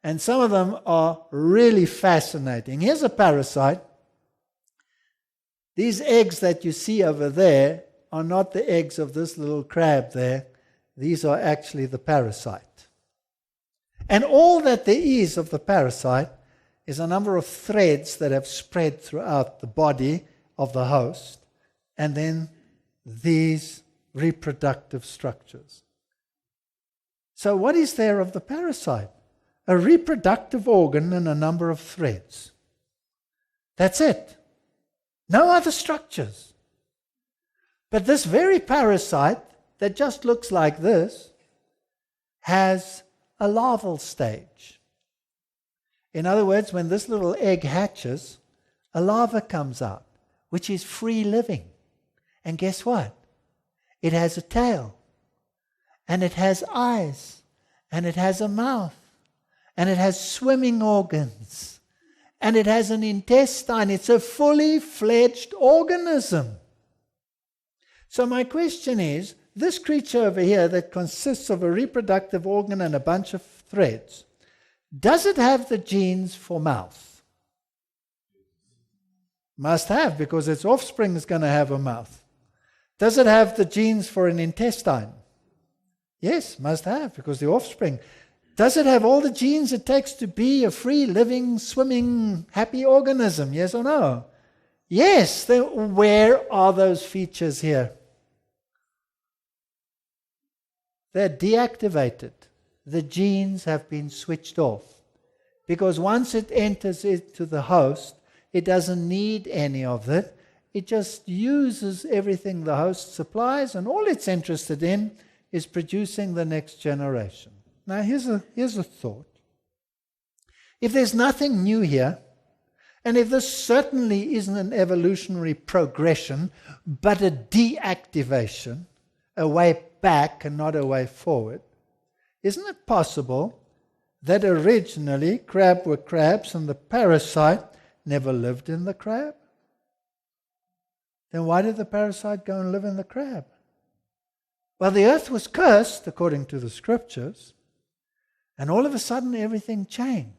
S1: and some of them are really fascinating. Here's a parasite. These eggs that you see over there are not the eggs of this little crab there. These are actually the parasite. And all that there is of the parasite is a number of threads that have spread throughout the body of the host, and then these reproductive structures. So what is there of the parasite? A reproductive organ and a number of threads. That's it. No other structures. But this very parasite that just looks like this has a larval stage. In other words, when this little egg hatches, a larva comes out, which is free living. And guess what? It has a tail, and it has eyes, and it has a mouth, and it has swimming organs, and it has an intestine. It's a fully fledged organism. So my question is, this creature over here that consists of a reproductive organ and a bunch of threads, does it have the genes for mouth? Must have, because its offspring is going to have a mouth. Does it have the genes for an intestine? Yes, must have, because the offspring. Does it have all the genes it takes to be a free, living, swimming, happy organism? Yes or no? Yes. Then where are those features here? They're deactivated. The genes have been switched off. Because once it enters into the host, it doesn't need any of it. It just uses everything the host supplies, and all it's interested in is producing the next generation. Now, here's a thought. If there's nothing new here, and if this certainly isn't an evolutionary progression, but a deactivation, a way back and not a way forward, isn't it possible that originally crab were crabs and the parasite never lived in the crab? Then why did the parasite go and live in the crab? Well, the earth was cursed, according to the scriptures, and all of a sudden everything changed.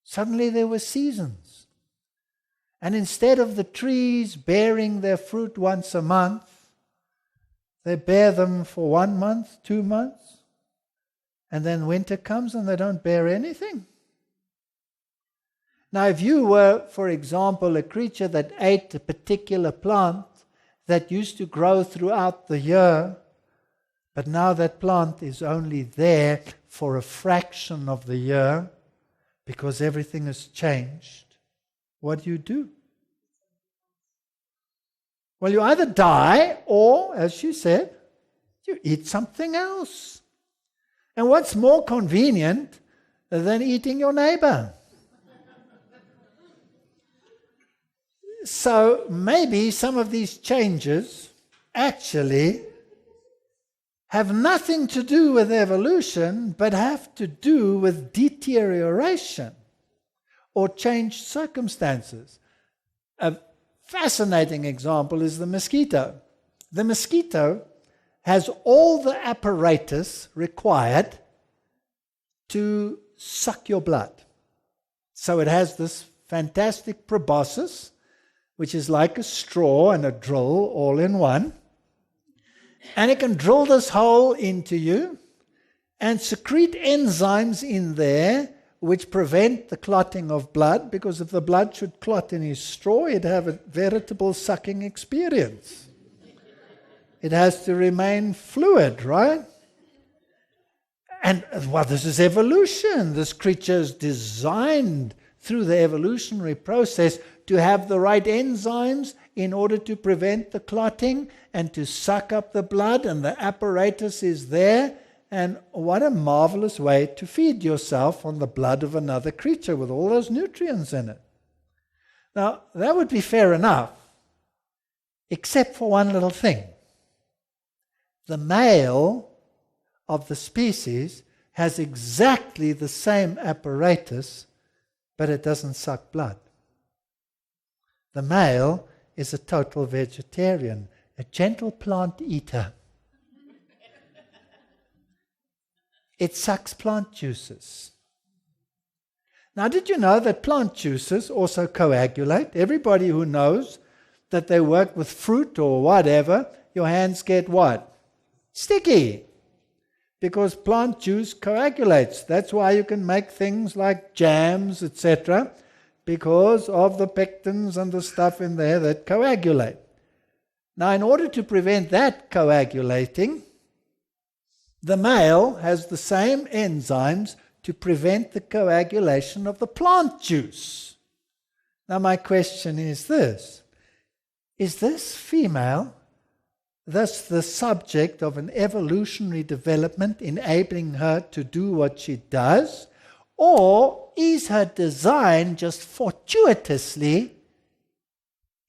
S1: Suddenly there were seasons. And instead of the trees bearing their fruit once a month, they bear them for 1 month, 2 months, and then winter comes and they don't bear anything. Now, if you were, for example, a creature that ate a particular plant that used to grow throughout the year, but now that plant is only there for a fraction of the year because everything has changed, what do? Well, you either die or, as she said, you eat something else. And what's more convenient than eating your neighbor? So maybe some of these changes actually have nothing to do with evolution, but have to do with deterioration or changed circumstances. A fascinating example is the mosquito. The mosquito has all the apparatus required to suck your blood. So it has this fantastic proboscis, which is like a straw and a drill all in one. And it can drill this hole into you and secrete enzymes in there which prevent the clotting of blood, because if the blood should clot in his straw, it'd have a veritable sucking experience. It has to remain fluid, right? And, well, this is evolution. This creature is designed through the evolutionary process to have the right enzymes in order to prevent the clotting and to suck up the blood, and the apparatus is there. And what a marvelous way to feed yourself on the blood of another creature with all those nutrients in it. Now, that would be fair enough, except for one little thing. the male of the species has exactly the same apparatus, but it doesn't suck blood. The male is a total vegetarian, a gentle plant eater. It sucks plant juices. Now, did you know that plant juices also coagulate? Everybody who knows that they work with fruit or whatever, your hands get what? Sticky. Because plant juice coagulates. That's why you can make things like jams, etc., because of the pectins and the stuff in there that coagulate. Now, in order to prevent that coagulating, the male has the same enzymes to prevent the coagulation of the plant juice. Now, my question is this. Is this female thus the subject of an evolutionary development enabling her to do what she does? Or is her design just fortuitously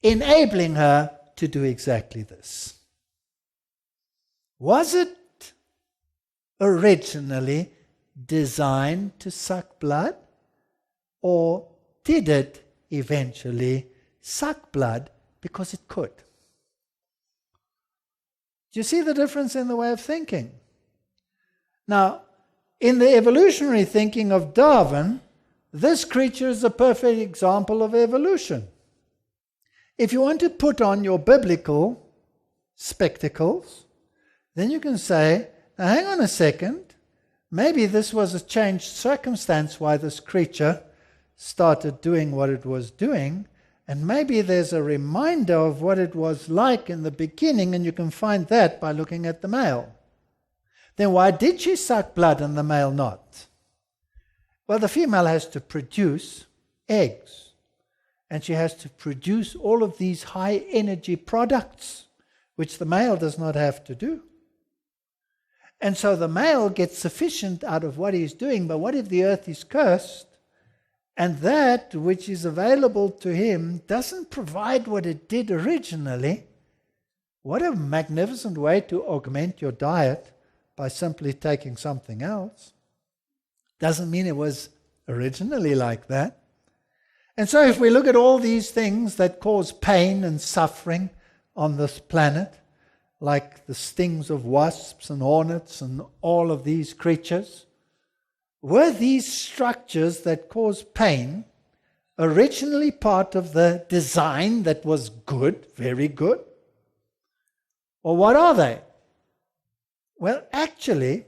S1: enabling her to do exactly this? Was it originally designed to suck blood? Or did it eventually suck blood because it could? Do you see the difference in the way of thinking? Now, in the evolutionary thinking of Darwin, this creature is a perfect example of evolution. If you want to put on your biblical spectacles, then you can say, now hang on a second, maybe this was a changed circumstance why this creature started doing what it was doing, and maybe there's a reminder of what it was like in the beginning, and you can find that by looking at the male. Then why did she suck blood and the male not? Well, the female has to produce eggs, and she has to produce all of these high energy products, which the male does not have to do. And so the male gets sufficient out of what he's doing, but what if the earth is cursed, and that which is available to him doesn't provide what it did originally? What a magnificent way to augment your diet by simply taking something else. Doesn't mean it was originally like that. And so if we look at all these things that cause pain and suffering on this planet, like the stings of wasps and hornets and all of these creatures, were these structures that cause pain originally part of the design that was good, very good? Or what are they? Well, actually,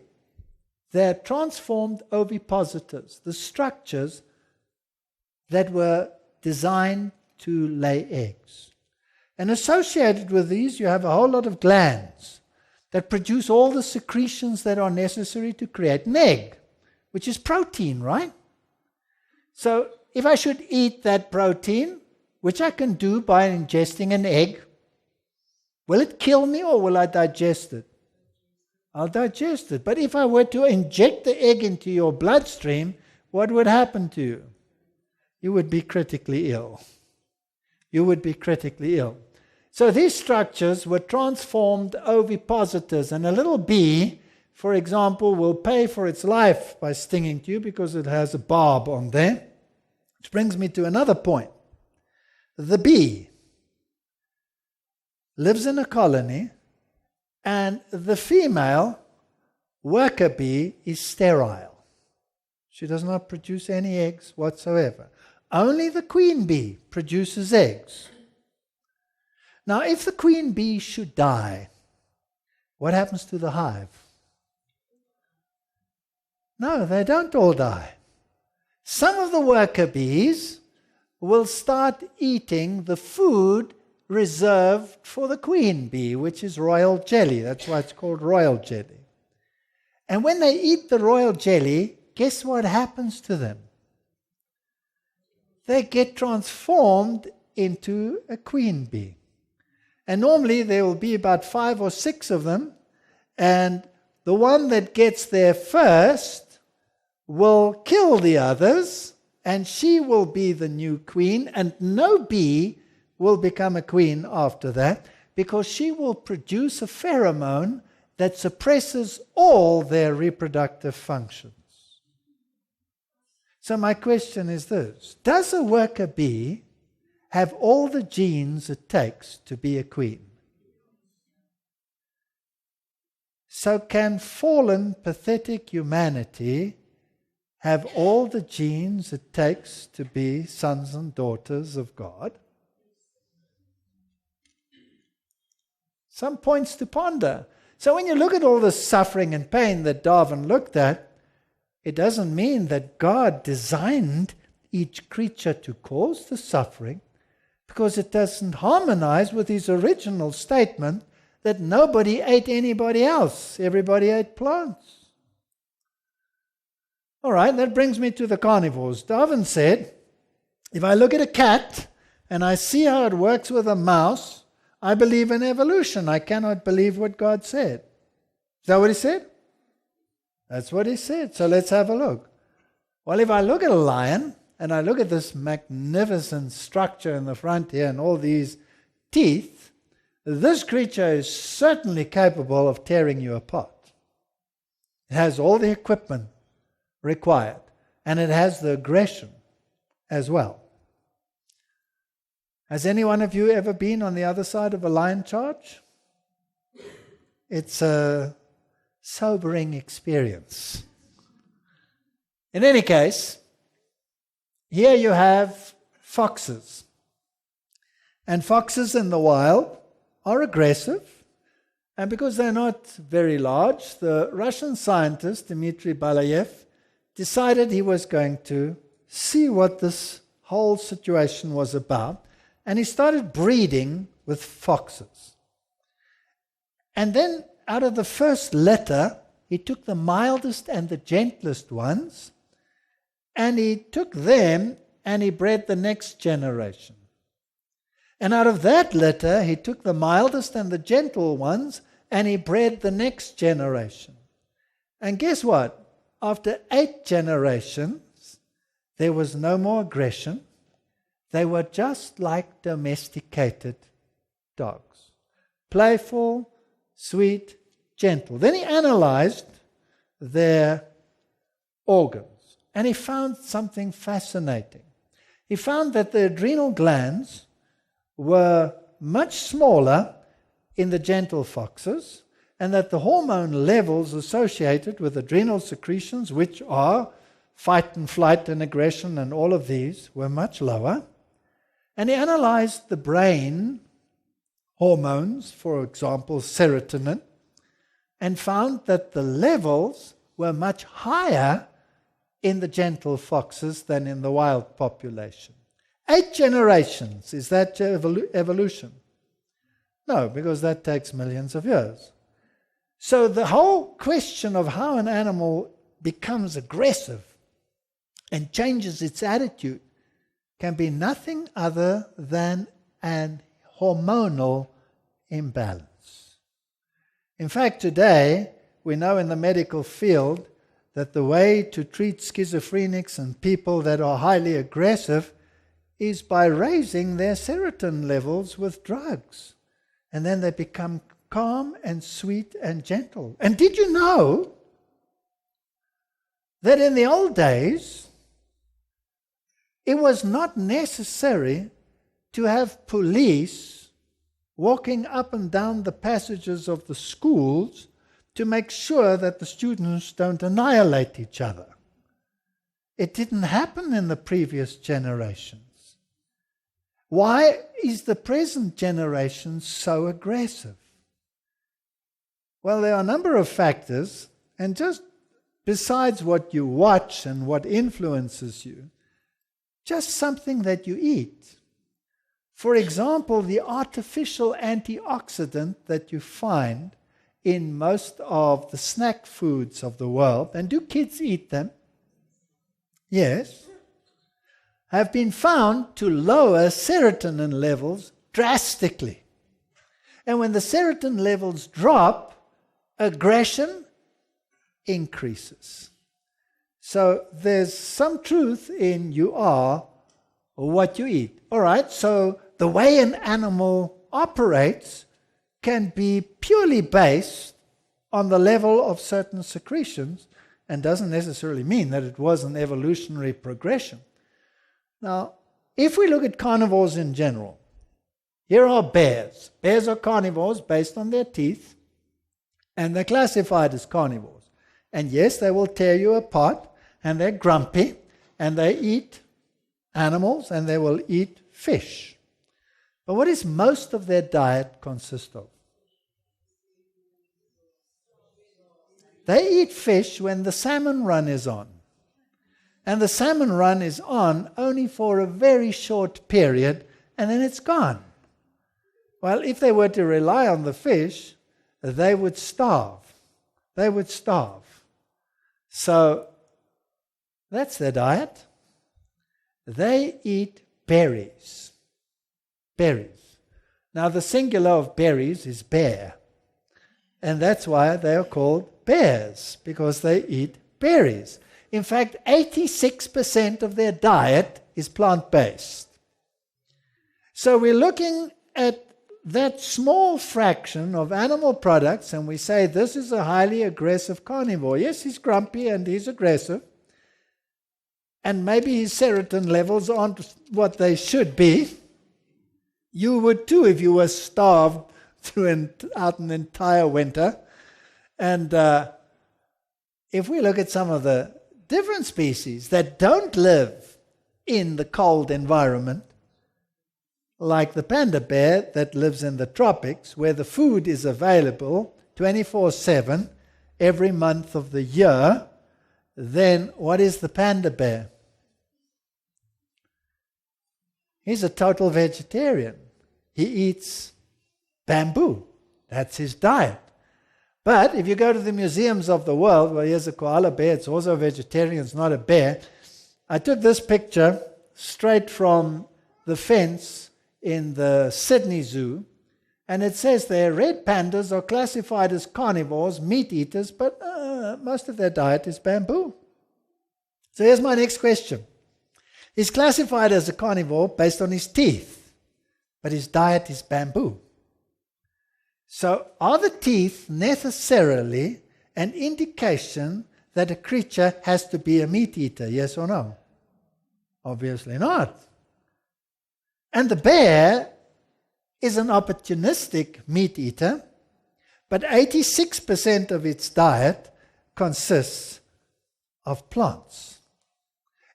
S1: they're transformed ovipositors, the structures that were designed to lay eggs. And associated with these, you have a whole lot of glands that produce all the secretions that are necessary to create an egg, which is protein, right? So if I should eat that protein, which I can do by ingesting an egg, will it kill me or will I digest it? I'll digest it. But if I were to inject the egg into your bloodstream, what would happen to you? You would be critically ill. You would be critically ill. So these structures were transformed ovipositors, and a little bee, for example, will pay for its life by stinging to you because it has a barb on there. Which brings me to another point. The bee lives in a colony, and the female worker bee is sterile. She does not produce any eggs whatsoever. Only the queen bee produces eggs. Now, if the queen bee should die, what happens to the hive? No, they don't all die. Some of the worker bees will start eating the food reserved for the queen bee, which is royal jelly. That's why it's called royal jelly. And when they eat the royal jelly, guess what happens to them? They get transformed into a queen bee. And normally there will be about 5 or 6 of them, and the one that gets there first will kill the others, and she will be the new queen, and no bee will become a queen after that, because she will produce a pheromone that suppresses all their reproductive functions. So my question is this: does a worker bee have all the genes it takes to be a queen? So can fallen, pathetic humanity have all the genes it takes to be sons and daughters of God? Some points to ponder. So when you look at all the suffering and pain that Darwin looked at, it doesn't mean that God designed each creature to cause the suffering, because it doesn't harmonize with his original statement that nobody ate anybody else. Everybody ate plants. All right, that brings me to the carnivores. Darwin said, if I look at a cat and I see how it works with a mouse, I believe in evolution. I cannot believe what God said. Is that what he said? That's what he said. So let's have a look. Well, if I look at a lion and I look at this magnificent structure in the front here and all these teeth, this creature is certainly capable of tearing you apart. It has all the equipment required, and it has the aggression as well. Has any one of you ever been on the other side of a lion charge? It's a sobering experience. In any case, here you have foxes. And foxes in the wild are aggressive. And because they're not very large, the Russian scientist Dmitry Balayev decided he was going to see what this whole situation was about. And he started breeding with foxes. And then out of the first litter, he took the mildest and the gentlest ones, and he took them and he bred the next generation. And out of that litter, he took the mildest and the gentle ones, and he bred the next generation. And guess what? After 8 generations, there was no more aggression. They were just like domesticated dogs. Playful, sweet, gentle. Then he analyzed their organs, and he found something fascinating. He found that the adrenal glands were much smaller in the gentle foxes, and that the hormone levels associated with adrenal secretions, which are fight and flight and aggression and all of these, were much lower. And he analyzed the brain hormones, for example, serotonin, and found that the levels were much higher in the gentle foxes than in the wild population. 8 generations, is that evolution? No, because that takes millions of years. So the whole question of how an animal becomes aggressive and changes its attitude can be nothing other than an hormonal imbalance. In fact, today, we know in the medical field that the way to treat schizophrenics and people that are highly aggressive is by raising their serotonin levels with drugs. And then they become calm and sweet and gentle. And did you know that in the old days, it was not necessary to have police walking up and down the passages of the schools to make sure that the students don't annihilate each other? It didn't happen in the previous generations. Why is the present generation so aggressive? Well, there are a number of factors, and just besides what you watch and what influences you, just something that you eat. For example, the artificial antioxidant that you find in most of the snack foods of the world, and do kids eat them? Yes. Have been found to lower serotonin levels drastically. And when the serotonin levels drop, aggression increases. So there's some truth in you are what you eat. All right, so the way an animal operates can be purely based on the level of certain secretions, and doesn't necessarily mean that it was an evolutionary progression. Now, if we look at carnivores in general, here are bears. Bears are carnivores based on their teeth, and they're classified as carnivores. And yes, they will tear you apart, and they're grumpy, and they eat animals, and they will eat fish. But what does most of their diet consist of? They eat fish when the salmon run is on. And the salmon run is on only for a very short period, and then it's gone. Well, if they were to rely on the fish, they would starve. They would starve. So, that's their diet. They eat berries. Berries. Now, the singular of berries is bear. And that's why they are called bears, because they eat berries. In fact, 86% of their diet is plant-based. So we're looking at that small fraction of animal products, and we say this is a highly aggressive carnivore. Yes, he's grumpy and he's aggressive, and maybe his serotonin levels aren't what they should be. You would too if you were starved out an entire winter. And if we look at some of the different species that don't live in the cold environment, like the panda bear that lives in the tropics, where the food is available 24/7 every month of the year, then what is the panda bear? He's a total vegetarian. He eats bamboo. That's his diet. But if you go to the museums of the world, well, here's a koala bear. It's also a vegetarian. It's not a bear. I took this picture straight from the fence in the Sydney Zoo, and it says there, red pandas are classified as carnivores, meat eaters, but most of their diet is bamboo. So here's my next question. He's classified as a carnivore based on his teeth, but his diet is bamboo. So are the teeth necessarily an indication that a creature has to be a meat eater, yes or no? Obviously not. And the bear is an opportunistic meat eater, but 86% of its diet consists of plants.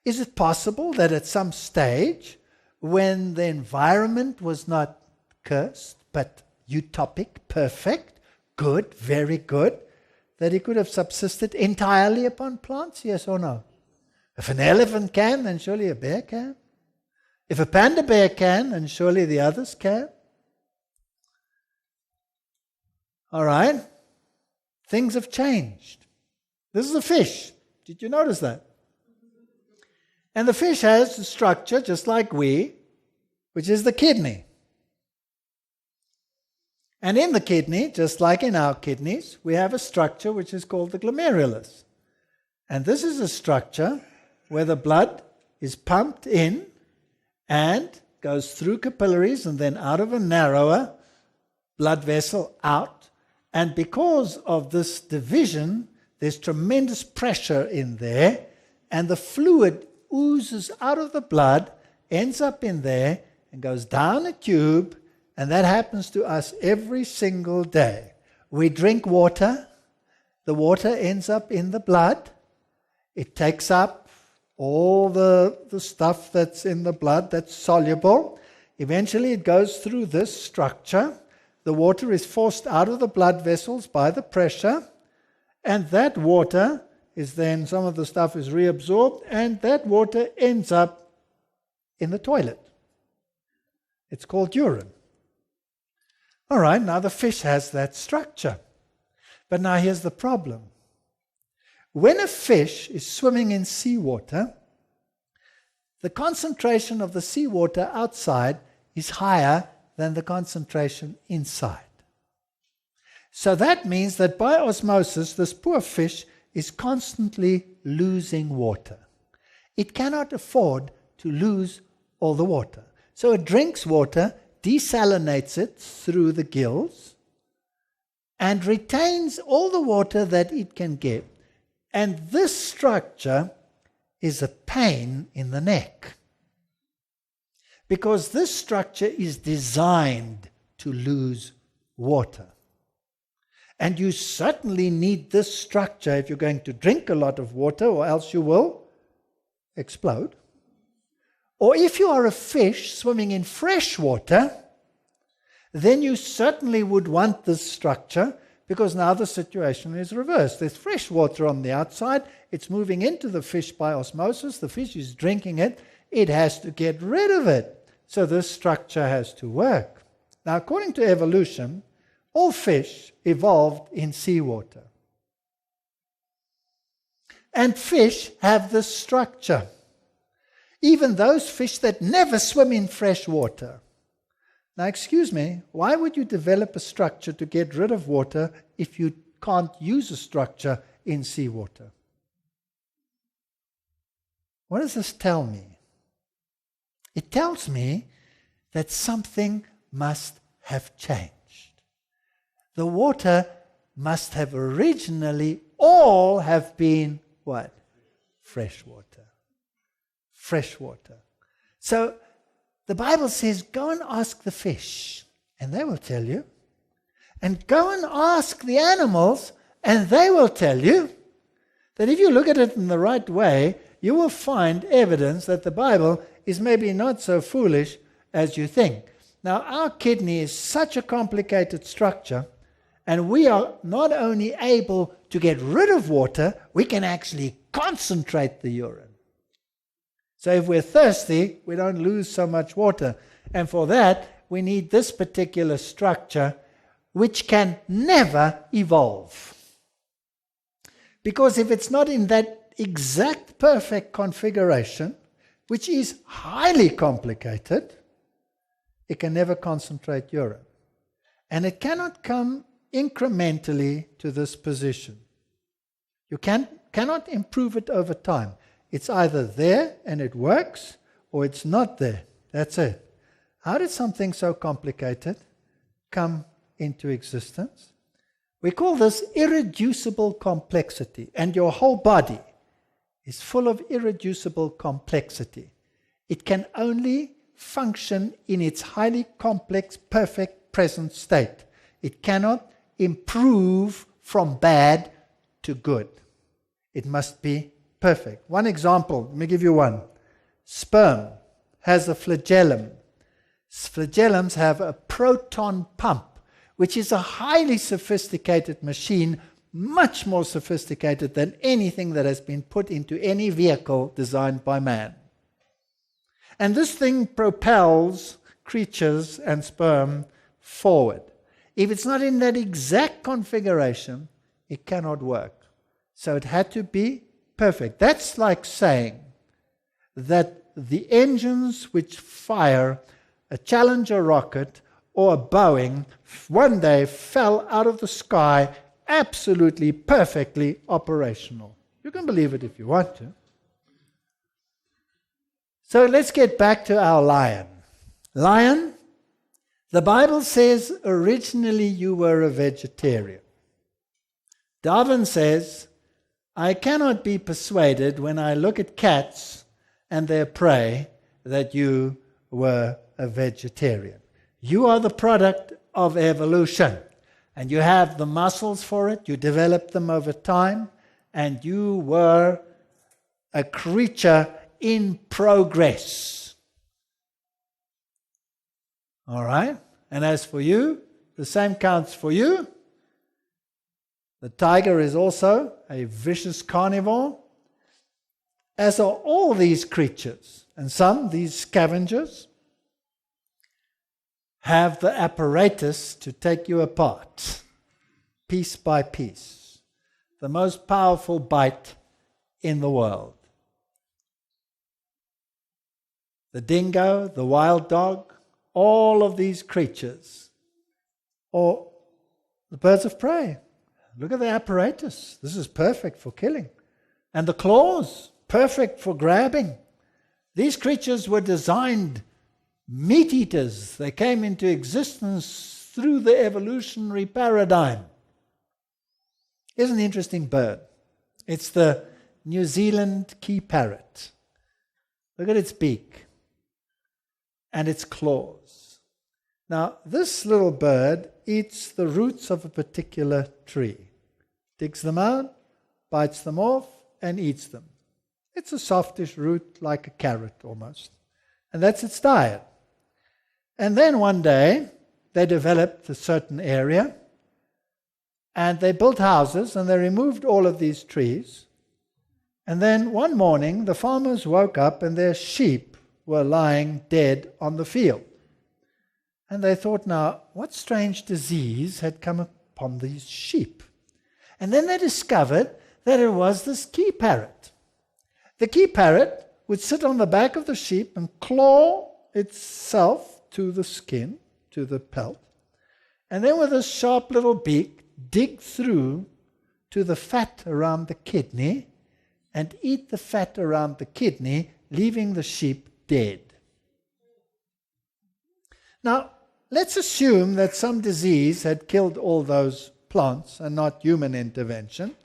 S1: Is it possible that at some stage, when the environment was not cursed, but utopic, perfect, good, very good, that he could have subsisted entirely upon plants, yes or no? If an elephant can, then surely a bear can. If a panda bear can, then surely the others can. All right? Things have changed. This is a fish. Did you notice that? And the fish has a structure just like we, which is the kidney. And in the kidney, just like in our kidneys, we have a structure which is called the glomerulus. And this is a structure where the blood is pumped in and goes through capillaries and then out of a narrower blood vessel out. And because of this division, there's tremendous pressure in there, and the fluid oozes out of the blood, ends up in there, and goes down a tube. And that happens to us every single day. We drink water. The water ends up in the blood. It takes up all the stuff that's in the blood that's soluble. Eventually it goes through this structure. The water is forced out of the blood vessels by the pressure. And that water is then, some of the stuff is reabsorbed, and that water ends up in the toilet. It's called urine. All right, now the fish has that structure. But now here's the problem. When a fish is swimming in seawater, the concentration of the seawater outside is higher than the concentration inside. So that means that by osmosis, this poor fish is constantly losing water. It cannot afford to lose all the water. So it drinks water, desalinates it through the gills, and retains all the water that it can get. And this structure is a pain in the neck, because this structure is designed to lose water. And you certainly need this structure if you're going to drink a lot of water, or else you will explode. Or if you are a fish swimming in fresh water, then you certainly would want this structure, because now the situation is reversed. There's fresh water on the outside. It's moving into the fish by osmosis. The fish is drinking it. It has to get rid of it. So this structure has to work. Now, according to evolution, all fish evolved in seawater. And fish have this structure. Even those fish that never swim in fresh water. Now, excuse me, why would you develop a structure to get rid of water if you can't use a structure in seawater? What does this tell me? It tells me that something must have changed. The water must have originally all have been what? Fresh water. Fresh water. So the Bible says, go and ask the fish, and they will tell you. And go and ask the animals, and they will tell you that if you look at it in the right way, you will find evidence that the Bible is maybe not so foolish as you think. Now, our kidney is such a complicated structure, and we are not only able to get rid of water, we can actually concentrate the urine. So if we're thirsty, we don't lose so much water. And for that, we need this particular structure, which can never evolve. Because if it's not in that exact perfect configuration, which is highly complicated, it can never concentrate urine. And it cannot come incrementally to this position. You cannot improve it over time. It's either there and it works, or it's not there. That's it. How did something so complicated come into existence? We call this irreducible complexity, and your whole body is full of irreducible complexity. It can only function in its highly complex, perfect present state. It cannot improve from bad to good. It must be perfect. One example, let me give you one. Sperm has a flagellum. Flagellums have a proton pump, which is a highly sophisticated machine, much more sophisticated than anything that has been put into any vehicle designed by man. And this thing propels creatures and sperm forward. If it's not in that exact configuration, it cannot work. So it had to be perfect. That's like saying that the engines which fire a Challenger rocket or a Boeing one day fell out of the sky absolutely perfectly operational. You can believe it if you want to. So let's get back to our lion. Lion, the Bible says originally you were a vegetarian. Darwin says, I cannot be persuaded when I look at cats and their prey that you were a vegetarian. You are the product of evolution, and you have the muscles for it. You developed them over time, and you were a creature in progress. All right? And as for you, the same counts for you. The tiger is also a vicious carnivore, as are all these creatures. And some, these scavengers, have the apparatus to take you apart, piece by piece. The most powerful bite in the world. The dingo, the wild dog, all of these creatures, or the birds of prey. Look at the apparatus. This is perfect for killing. And the claws, perfect for grabbing. These creatures were designed meat eaters. They came into existence through the evolutionary paradigm. Here's an interesting bird. It's the New Zealand key parrot. Look at its beak and its claws. Now, this little bird eats the roots of a particular tree, digs them out, bites them off, and eats them. It's a softish root like a carrot almost. And that's its diet. And then one day, they developed a certain area, and they built houses, and they removed all of these trees. And then one morning, the farmers woke up, and their sheep were lying dead on the field. And they thought, now, what strange disease had come upon these sheep? And then they discovered that it was this key parrot. The key parrot would sit on the back of the sheep and claw itself to the skin, to the pelt, and then with a sharp little beak, dig through to the fat around the kidney and eat the fat around the kidney, leaving the sheep dead. Now, let's assume that some disease had killed all those plants and not human intervention.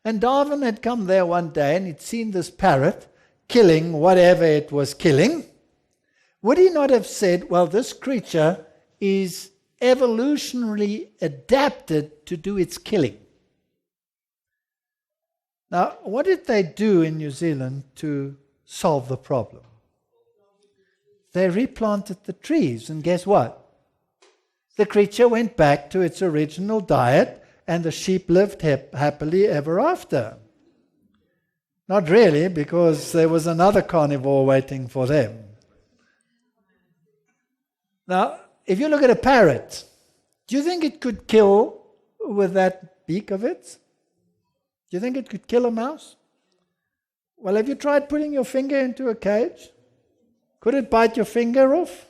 S1: And Darwin had come there one day and he'd seen this parrot killing whatever it was killing. Would he not have said, well, this creature is evolutionarily adapted to do its killing? Now, what did they do in New Zealand to solve the problem? They replanted the trees, and guess what? The creature went back to its original diet, and the sheep lived happily ever after. Not really, because there was another carnivore waiting for them. Now, if you look at a parrot, do you think it could kill with that beak of its? Do you think it could kill a mouse? Well, have you tried putting your finger into a cage? Could it bite your finger off?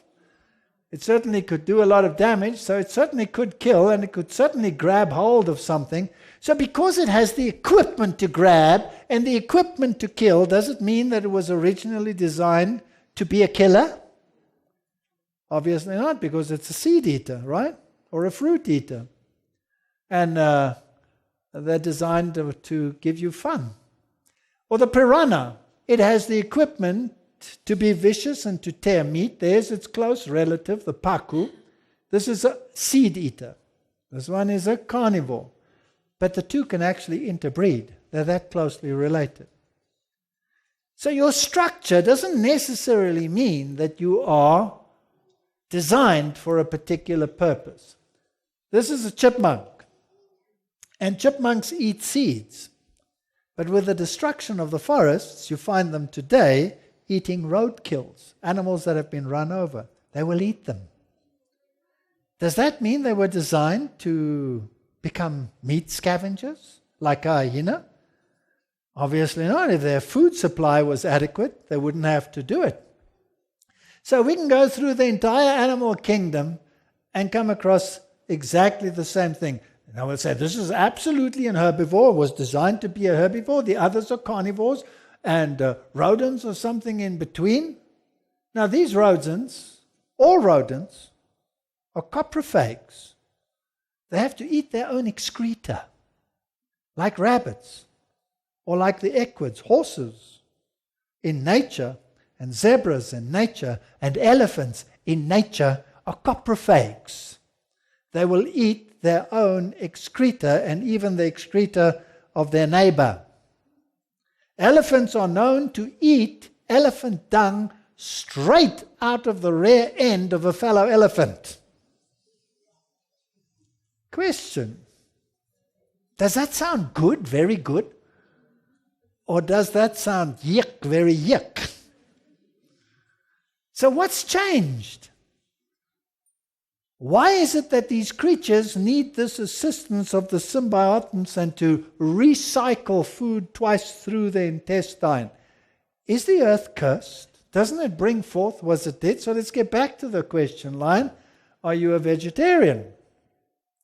S1: It certainly could do a lot of damage, so it certainly could kill, and it could certainly grab hold of something. So because it has the equipment to grab and the equipment to kill, does it mean that it was originally designed to be a killer? Obviously not, because it's a seed eater, right? Or a fruit eater. And they're designed to give you fun. Or the piranha, it has the equipment to be vicious and to tear meat. There's its close relative, the pacu. This is a seed eater. This one is a carnivore. But the two can actually interbreed. They're that closely related. So your structure doesn't necessarily mean that you are designed for a particular purpose. This is a chipmunk. And chipmunks eat seeds. But with the destruction of the forests, you find them today eating roadkills, animals that have been run over. They will eat them. Does that mean they were designed to become meat scavengers like a hyena? Obviously not. If their food supply was adequate, they wouldn't have to do it. So we can go through the entire animal kingdom and come across exactly the same thing. And I will say, this is absolutely an herbivore, was designed to be a herbivore. The others are carnivores. And rodents or something in between. Now these rodents, all rodents, are coprophages. They have to eat their own excreta, like rabbits, or like the equids, horses, in nature, and zebras in nature, and elephants in nature are coprophages. They will eat their own excreta and even the excreta of their neighbor. Elephants are known to eat elephant dung straight out of the rear end of a fellow elephant. Question. Does that sound good, very good? Or does that sound yuck, very yuck? So what's changed? Why is it that these creatures need this assistance of the symbiotes and to recycle food twice through the intestine? Is the earth cursed? Doesn't it bring forth was it dead? So let's get back to the question line. Are you a vegetarian?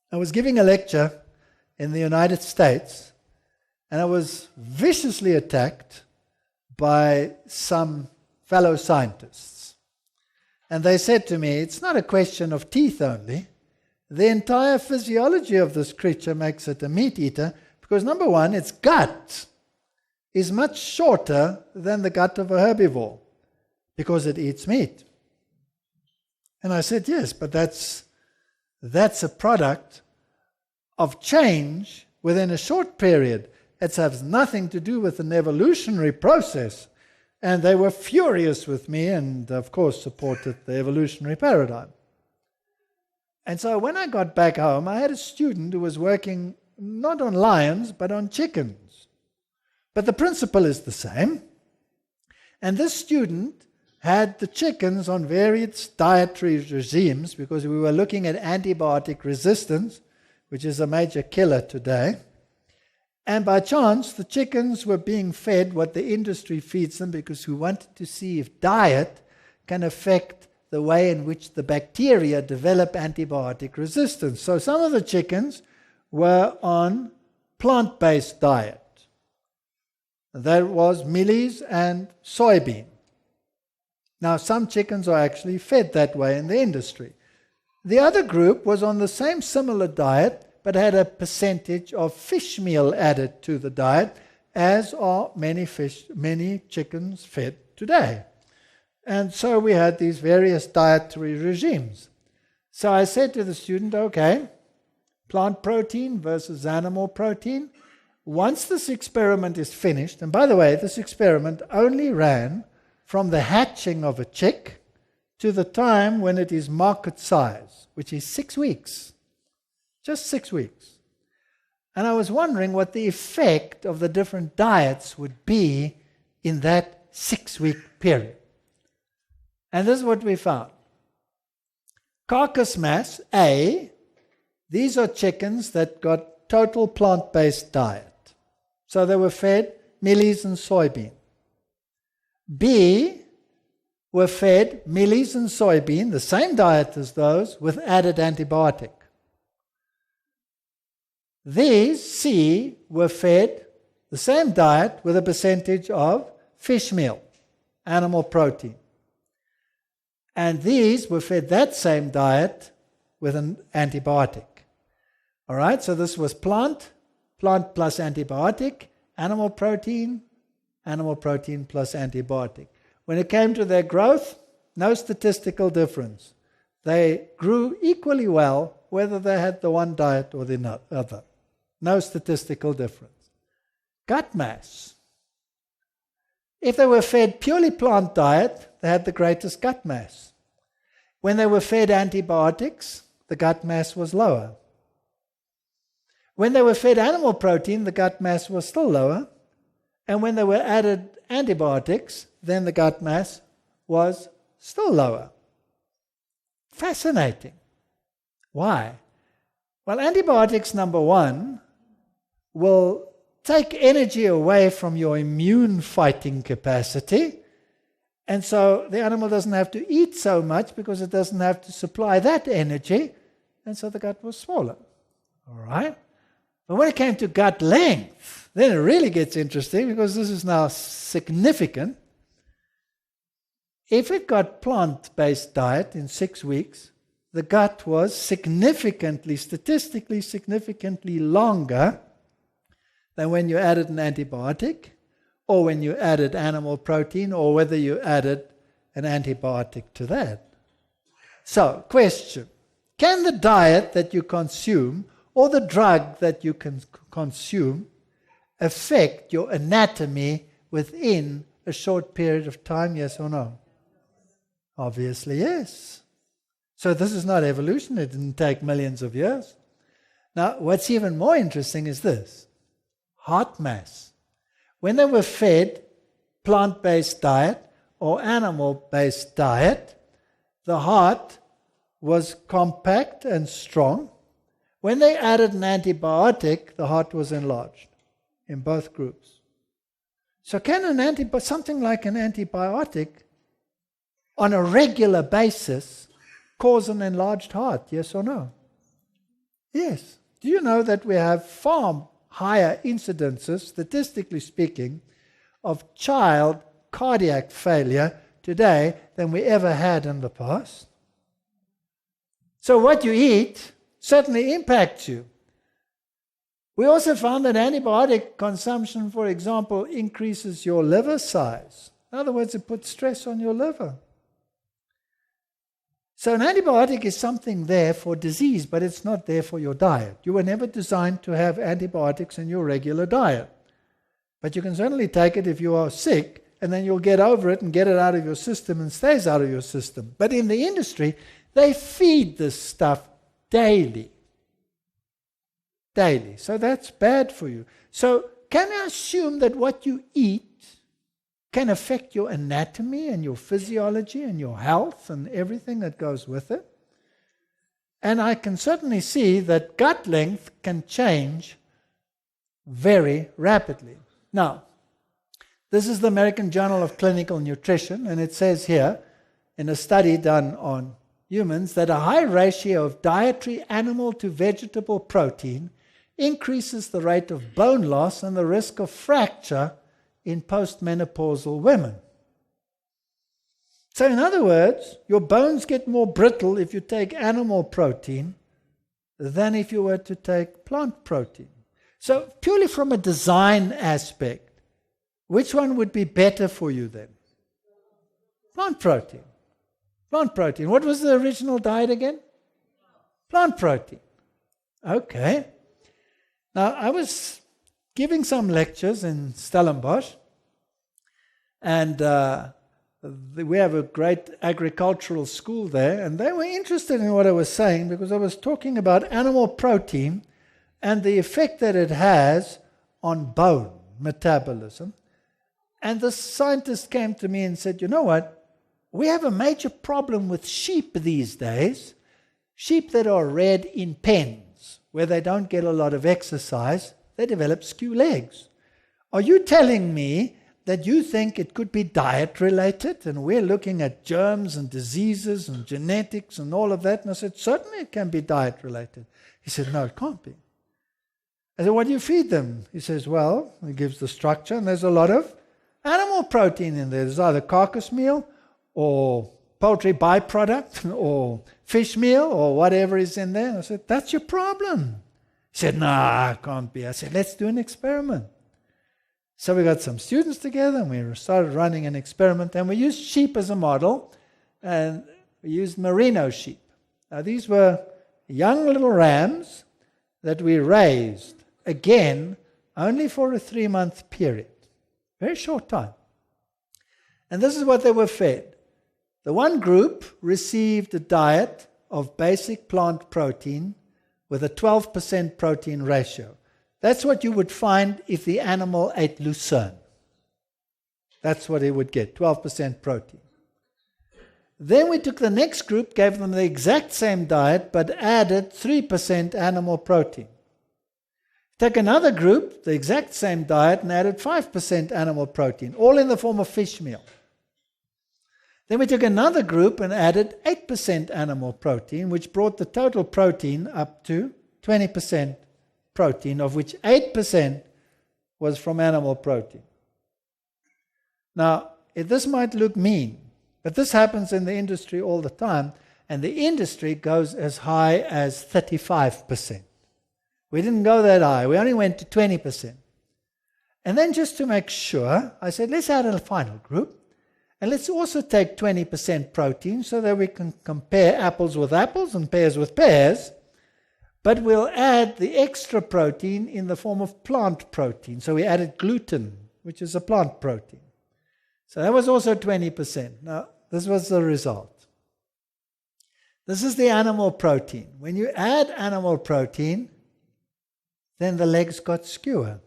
S1: I was giving a lecture in the United States, and I was viciously attacked by some fellow scientists. And they said to me, it's not a question of teeth only. The entire physiology of this creature makes it a meat eater, Because number one, its gut is much shorter than the gut of a herbivore because it eats meat. And I said, yes, but that's a product of change within a short period. It has nothing to do with an evolutionary process. And they were furious with me and, of course, supported the evolutionary paradigm. And so when I got back home, I had a student who was working not on lions, but on chickens. But the principle is the same. And this student had the chickens on various dietary regimes because we were looking at antibiotic resistance, which is a major killer today. And by chance, the chickens were being fed what the industry feeds them because we wanted to see if diet can affect the way in which the bacteria develop antibiotic resistance. So some of the chickens were on plant-based diet. That was mealies and soybean. Now, some chickens are actually fed that way in the industry. The other group was on the same similar diet, but had a percentage of fish meal added to the diet, as are many chickens fed today. And so we had these various dietary regimes. So I said to the student, okay, plant protein versus animal protein. Once this experiment is finished, and by the way, this experiment only ran from the hatching of a chick to the time when it is market size, which is 6 weeks. Just 6 weeks. And I was wondering what the effect of the different diets would be in that 6-week period. And this is what we found. Carcass mass, A, these are chickens that got total plant-based diet. So they were fed mealies and soybean. B were fed mealies and soybean, the same diet as those, with added antibiotic. These, C, were fed the same diet with a percentage of fish meal, animal protein. And these were fed that same diet with an antibiotic. All right, so this was plant plus antibiotic, animal protein plus antibiotic. When it came to their growth, no statistical difference. They grew equally well whether they had the one diet or the other. No statistical difference. Gut mass. If they were fed purely plant diet, they had the greatest gut mass. When they were fed antibiotics, the gut mass was lower. When they were fed animal protein, the gut mass was still lower. And when they were added antibiotics, then the gut mass was still lower. Fascinating. Why? Well, antibiotics, number one, will take energy away from your immune fighting capacity. And so the animal doesn't have to eat so much because it doesn't have to supply that energy. And so the gut was smaller. All right? But when it came to gut length, then it really gets interesting because this is now significant. If it got plant-based diet in 6 weeks, the gut was statistically significantly longer than when you added an antibiotic or when you added animal protein or whether you added an antibiotic to that. So, question. Can the diet that you consume or the drug that you can consume affect your anatomy within a short period of time, yes or no? Obviously, yes. So this is not evolution. It didn't take millions of years. Now, what's even more interesting is this. Heart mass. When they were fed plant-based diet or animal-based diet, the heart was compact and strong. When they added an antibiotic, the heart was enlarged in both groups. So can something like an antibiotic on a regular basis cause an enlarged heart, yes or no? Yes. Do you know that we have far higher incidences, statistically speaking, of child cardiac failure today than we ever had in the past? So what you eat certainly impacts you. We also found that antibiotic consumption, for example, increases your liver size. In other words, it puts stress on your liver. So an antibiotic is something there for disease, but it's not there for your diet. You were never designed to have antibiotics in your regular diet. But you can certainly take it if you are sick, and then you'll get over it and get it out of your system and stays out of your system. But in the industry, they feed this stuff daily. Daily. So that's bad for you. So can I assume that what you eat can affect your anatomy and your physiology and your health and everything that goes with it? And I can certainly see that gut length can change very rapidly. Now, this is the American Journal of Clinical Nutrition, and it says here, in a study done on humans, that a high ratio of dietary animal to vegetable protein increases the rate of bone loss and the risk of fracture in postmenopausal women. So in other words, your bones get more brittle if you take animal protein than if you were to take plant protein. So purely from a design aspect, which one would be better for you then? Plant protein. Plant protein. What was the original diet again? Plant protein. Okay. Now, I was giving some lectures in Stellenbosch, and we have a great agricultural school there, and they were interested in what I was saying because I was talking about animal protein and the effect that it has on bone metabolism. And the scientist came to me and said, you know what? We have a major problem with sheep these days. Sheep that are reared in pens, where they don't get a lot of exercise, they develop skew legs. Are you telling me that you think it could be diet related? And we're looking at germs and diseases and genetics and all of that. And I said, certainly it can be diet related. He said, no, it can't be. I said, what do you feed them? He says, well, he gives the structure, and there's a lot of animal protein in there. There's either carcass meal or poultry byproduct or fish meal or whatever is in there. I said, that's your problem. He said, nah, it can't be. I said, let's do an experiment. So we got some students together and we started running an experiment, and we used sheep as a model, and we used merino sheep. Now these were young little rams that we raised, again, only for a 3-month period. Very short time. And this is what they were fed. The one group received a diet of basic plant protein with a 12% protein ratio. That's what you would find if the animal ate lucerne. That's what it would get, 12% protein. Then we took the next group, gave them the exact same diet, but added 3% animal protein. Take another group, the exact same diet, and added 5% animal protein, all in the form of fish meal. Then we took another group and added 8% animal protein, which brought the total protein up to 20% protein, of which 8% was from animal protein. Now, this might look mean, but this happens in the industry all the time, and the industry goes as high as 35%. We didn't go that high. We only went to 20%. And then just to make sure, I said, let's add a final group. And let's also take 20% protein so that we can compare apples with apples and pears with pears. But we'll add the extra protein in the form of plant protein. So we added gluten, which is a plant protein. So that was also 20%. Now, this was the result. This is the animal protein. When you add animal protein, then the legs got skewer.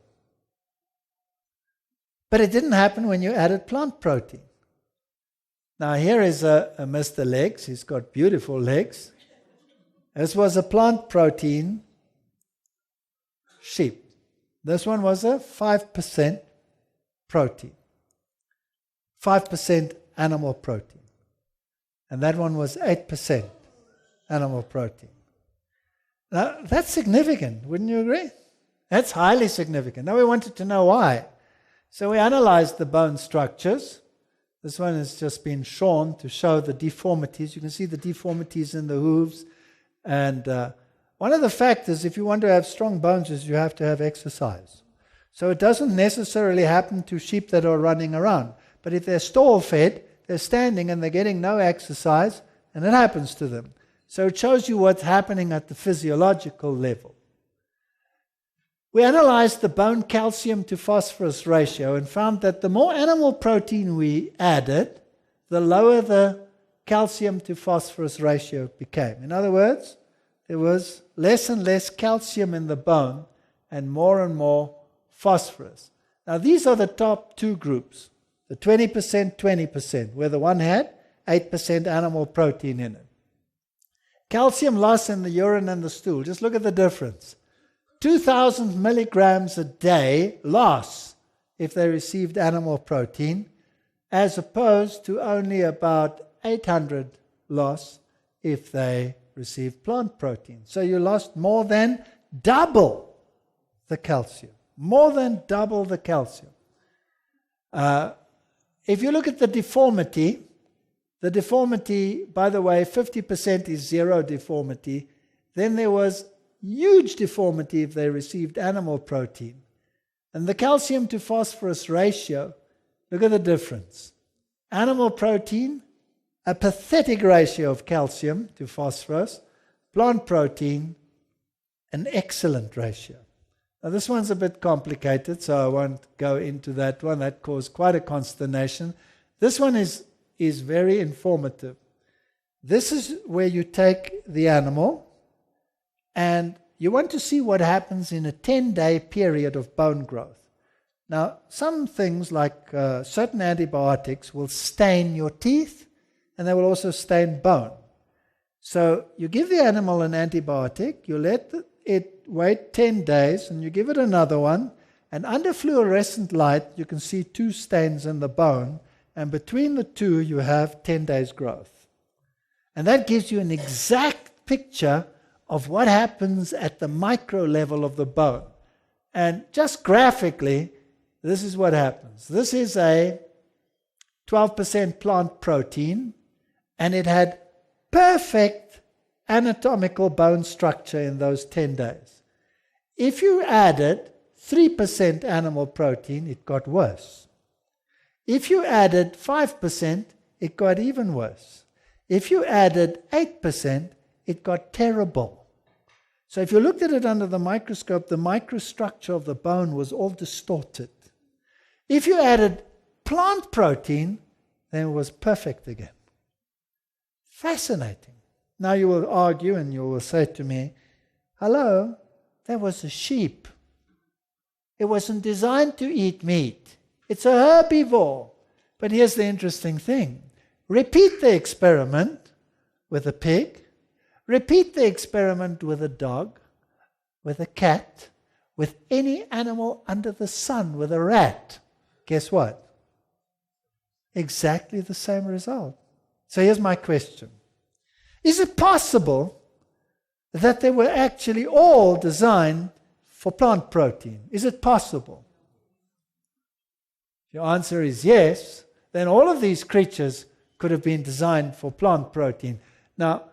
S1: But it didn't happen when you added plant protein. Now here is a Mr. Legs. He's got beautiful legs. This was a plant protein sheep. This one was a 5% protein. 5% animal protein. And that one was 8% animal protein. Now that's significant, wouldn't you agree? That's highly significant. Now we wanted to know why. So we analyzed the bone structures. This one has just been shorn to show the deformities. You can see the deformities in the hooves and one of the factors, if you want to have strong bones, is you have to have exercise. So it doesn't necessarily happen to sheep that are running around. But if they're stall-fed, they're standing and they're getting no exercise, and it happens to them. So it shows you what's happening at the physiological level. We analyzed the bone calcium to phosphorus ratio and found that the more animal protein we added, the lower the calcium to phosphorus ratio became. In other words, there was less and less calcium in the bone and more phosphorus. Now these are the top two groups, the 20%, 20%, where the one had 8% animal protein in it. Calcium loss in the urine and the stool, just look at the difference. 2,000 milligrams a day loss if they received animal protein, as opposed to only about 800 loss if they received plant protein. So you lost more than double the calcium. More than double the calcium. If you look at the deformity, by the way, 50% is zero deformity. Then there was huge deformity if they received animal protein. And the calcium to phosphorus ratio, look at the difference. Animal protein, a pathetic ratio of calcium to phosphorus. Plant protein, an excellent ratio. Now this one's a bit complicated, so I won't go into that one. That caused quite a consternation. This one is very informative. This is where you take the animal and you want to see what happens in a 10-day period of bone growth. Now, some things like certain antibiotics will stain your teeth and they will also stain bone. So you give the animal an antibiotic, you let it wait 10 days and you give it another one, and under fluorescent light you can see two stains in the bone, and between the two you have 10 days growth. And that gives you an exact picture of what happens at the micro level of the bone. And just graphically, this is what happens. This is a 12% plant protein, and it had perfect anatomical bone structure in those 10 days. If you added 3% animal protein, it got worse. If you added 5%, it got even worse. If you added 8%, it got terrible. So if you looked at it under the microscope, the microstructure of the bone was all distorted. If you added plant protein, then it was perfect again. Fascinating. Now you will argue and you will say to me, hello, that was a sheep. It wasn't designed to eat meat. It's a herbivore. But here's the interesting thing. Repeat the experiment with a pig. Repeat the experiment with a dog, with a cat, with any animal under the sun, with a rat. Guess what? Exactly the same result. So here's my question. Is it possible that they were actually all designed for plant protein? Is it possible? If your answer is yes, then all of these creatures could have been designed for plant protein. Now,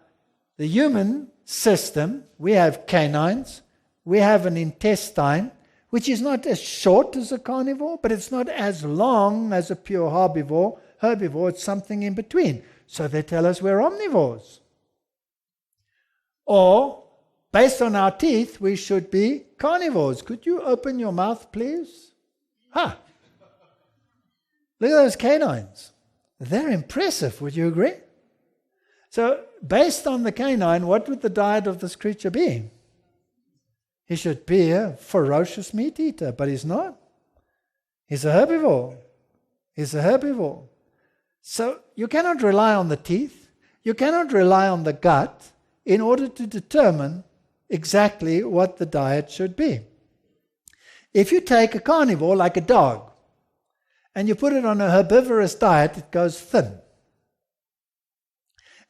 S1: the human system, we have canines, we have an intestine, which is not as short as a carnivore, but it's not as long as a pure herbivore. It's something in between. So they tell us we're omnivores. Or, based on our teeth, we should be carnivores. Could you open your mouth, please? Ha! Look at those canines. They're impressive, would you agree? So, based on the canine, what would the diet of this creature be? He should be a ferocious meat eater, but he's not. He's a herbivore. So, you cannot rely on the teeth. You cannot rely on the gut in order to determine exactly what the diet should be. If you take a carnivore like a dog and you put it on a herbivorous diet, it goes thin.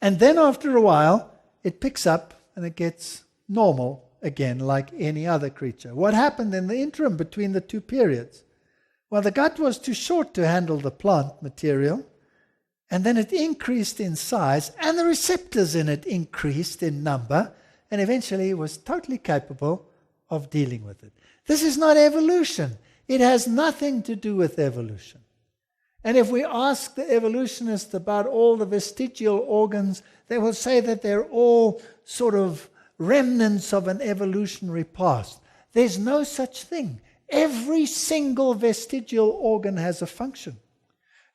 S1: And then after a while, it picks up and it gets normal again like any other creature. What happened in the interim between the two periods? Well, the gut was too short to handle the plant material, and then it increased in size, and the receptors in it increased in number, and eventually was totally capable of dealing with it. This is not evolution. It has nothing to do with evolution. And if we ask the evolutionists about all the vestigial organs, they will say that they're all sort of remnants of an evolutionary past. There's no such thing. Every single vestigial organ has a function.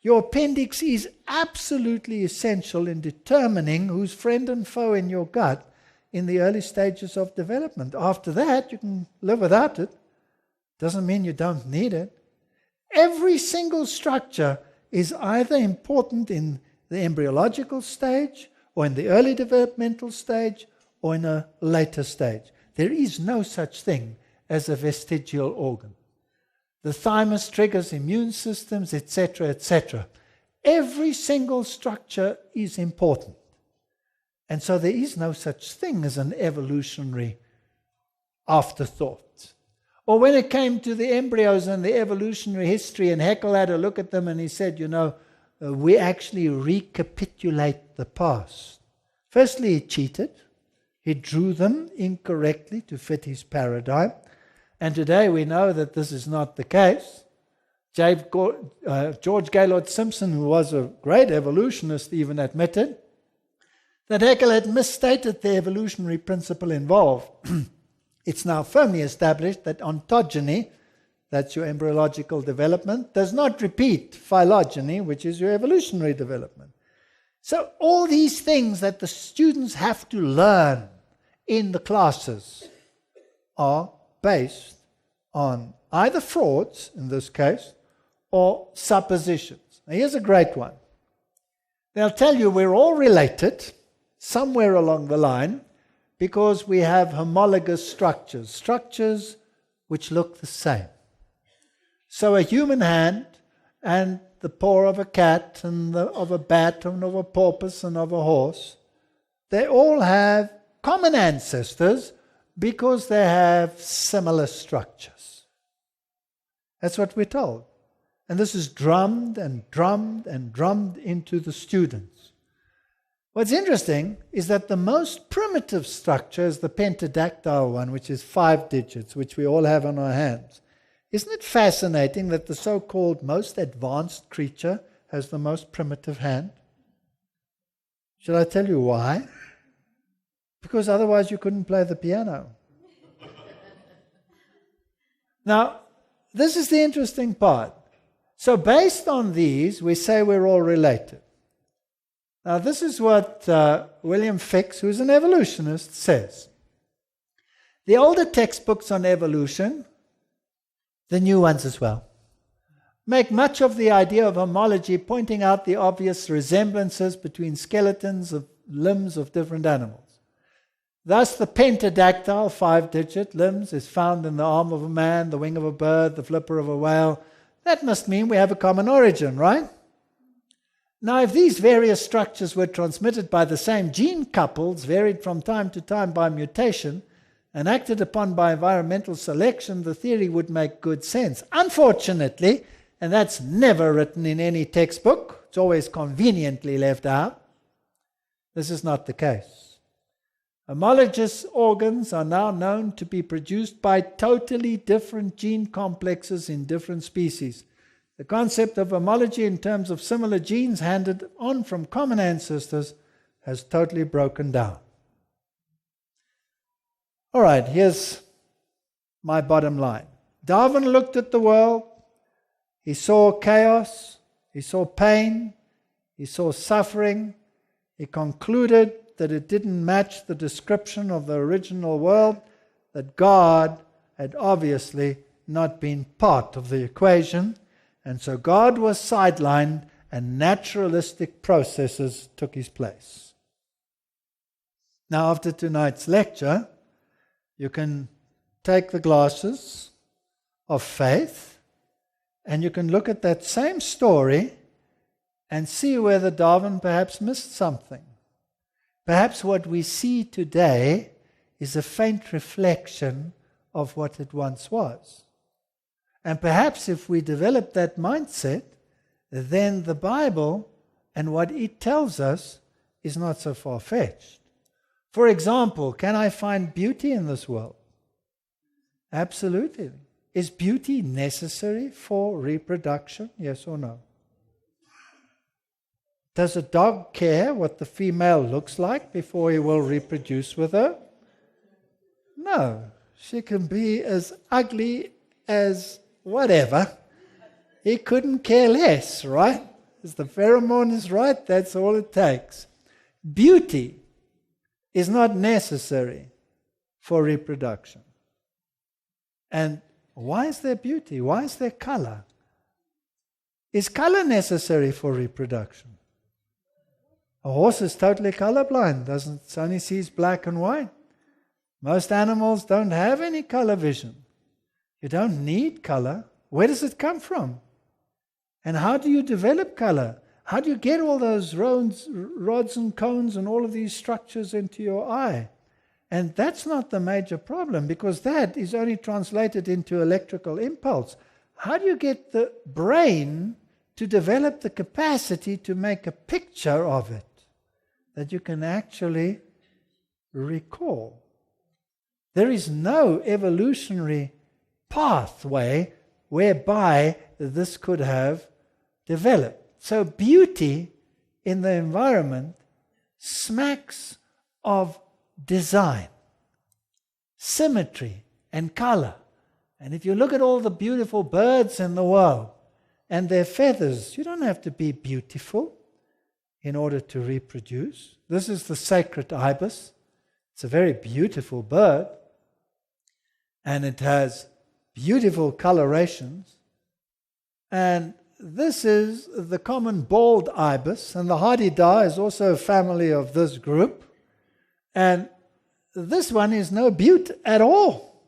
S1: Your appendix is absolutely essential in determining who's friend and foe in your gut in the early stages of development. After that, you can live without it. Doesn't mean you don't need it. Every single structure is either important in the embryological stage, or in the early developmental stage, or in a later stage. There is no such thing as a vestigial organ. The thymus triggers immune systems, etc., etc. Every single structure is important. And so there is no such thing as an evolutionary afterthought. Or when it came to the embryos and the evolutionary history, and Haeckel had a look at them and he said, we actually recapitulate the past. Firstly, he cheated. He drew them incorrectly to fit his paradigm. And today we know that this is not the case. George Gaylord Simpson, who was a great evolutionist, even admitted that Haeckel had misstated the evolutionary principle involved. It's now firmly established that ontogeny, that's your embryological development, does not repeat phylogeny, which is your evolutionary development. So all these things that the students have to learn in the classes are based on either frauds, in this case, or suppositions. Now here's a great one. They'll tell you we're all related somewhere along the line, because we have homologous structures which look the same. So a human hand and the paw of a cat and of a bat and of a porpoise and of a horse, they all have common ancestors because they have similar structures. That's what we're told. And this is drummed and drummed and drummed into the students. What's interesting is that the most primitive structure is the pentadactyl one, which is 5 digits, which we all have on our hands. Isn't it fascinating that the so-called most advanced creature has the most primitive hand? Shall I tell you why? Because otherwise you couldn't play the piano. Now, this is the interesting part. So based on these, we say we're all related. Now, this is what William Fix, who's an evolutionist, says. The older textbooks on evolution, the new ones as well, make much of the idea of homology, pointing out the obvious resemblances between skeletons of limbs of different animals. Thus, the pentadactyl, 5-digit limbs, is found in the arm of a man, the wing of a bird, the flipper of a whale. That must mean we have a common origin, right? Now, if these various structures were transmitted by the same gene couples, varied from time to time by mutation, and acted upon by environmental selection, the theory would make good sense. Unfortunately, and that's never written in any textbook, it's always conveniently left out, this is not the case. Homologous organs are now known to be produced by totally different gene complexes in different species. The concept of homology in terms of similar genes handed on from common ancestors has totally broken down. All right, here's my bottom line. Darwin looked at the world. He saw chaos. He saw pain. He saw suffering. He concluded that it didn't match the description of the original world, that God had obviously not been part of the equation. And so God was sidelined and naturalistic processes took his place. Now, after tonight's lecture, you can take the glasses of faith and you can look at that same story and see whether Darwin perhaps missed something. Perhaps what we see today is a faint reflection of what it once was. And perhaps if we develop that mindset, then the Bible and what it tells us is not so far-fetched. For example, can I find beauty in this world? Absolutely. Is beauty necessary for reproduction? Yes or no? Does a dog care what the female looks like before he will reproduce with her? No. She can be as ugly as whatever. He couldn't care less, right? As the pheromone is right, that's all it takes. Beauty is not necessary for reproduction. And why is there beauty? Why is there color? Is color necessary for reproduction? A horse is totally colorblind, it only sees black and white. Most animals don't have any color vision. You don't need color. Where does it come from? And how do you develop color? How do you get all those rods and cones and all of these structures into your eye? And that's not the major problem, because that is only translated into electrical impulse. How do you get the brain to develop the capacity to make a picture of it that you can actually recall? There is no evolutionary pathway whereby this could have developed. So beauty in the environment smacks of design, symmetry, and color. And if you look at all the beautiful birds in the world and their feathers, you don't have to be beautiful in order to reproduce. This is the sacred ibis. It's a very beautiful bird, and it has beautiful colorations. And this is the common bald ibis, and the hardy-da is also a family of this group. And this one is no beaut at all.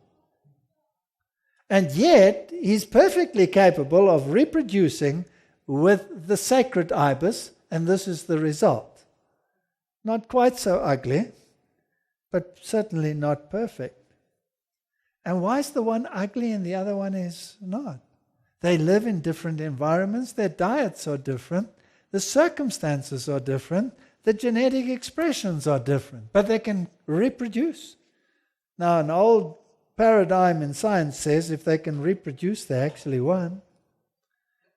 S1: And yet, he's perfectly capable of reproducing with the sacred ibis, and this is the result. Not quite so ugly, but certainly not perfect. And why is the one ugly and the other one is not? They live in different environments, their diets are different, the circumstances are different, the genetic expressions are different, but they can reproduce. Now, an old paradigm in science says if they can reproduce, they're actually one.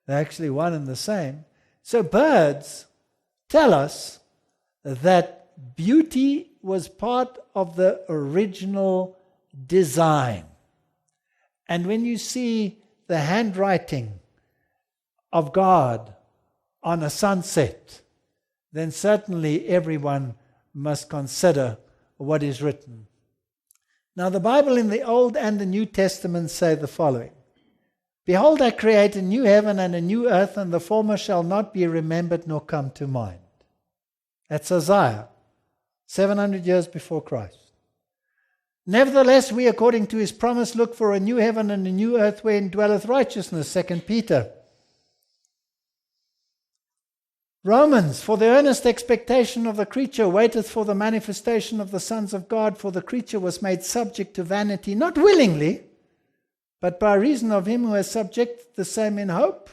S1: They're actually one and the same. So birds tell us that beauty was part of the original design. And when you see the handwriting of God on a sunset, then certainly everyone must consider what is written. Now, the Bible in the Old and the New Testament say the following: Behold, I create a new heaven and a new earth, and the former shall not be remembered nor come to mind. That's Isaiah, 700 years before Christ. Nevertheless, we, according to his promise, look for a new heaven and a new earth wherein dwelleth righteousness, 2 Peter. Romans, for the earnest expectation of the creature waiteth for the manifestation of the sons of God, for the creature was made subject to vanity, not willingly, but by reason of him who has subjected the same in hope,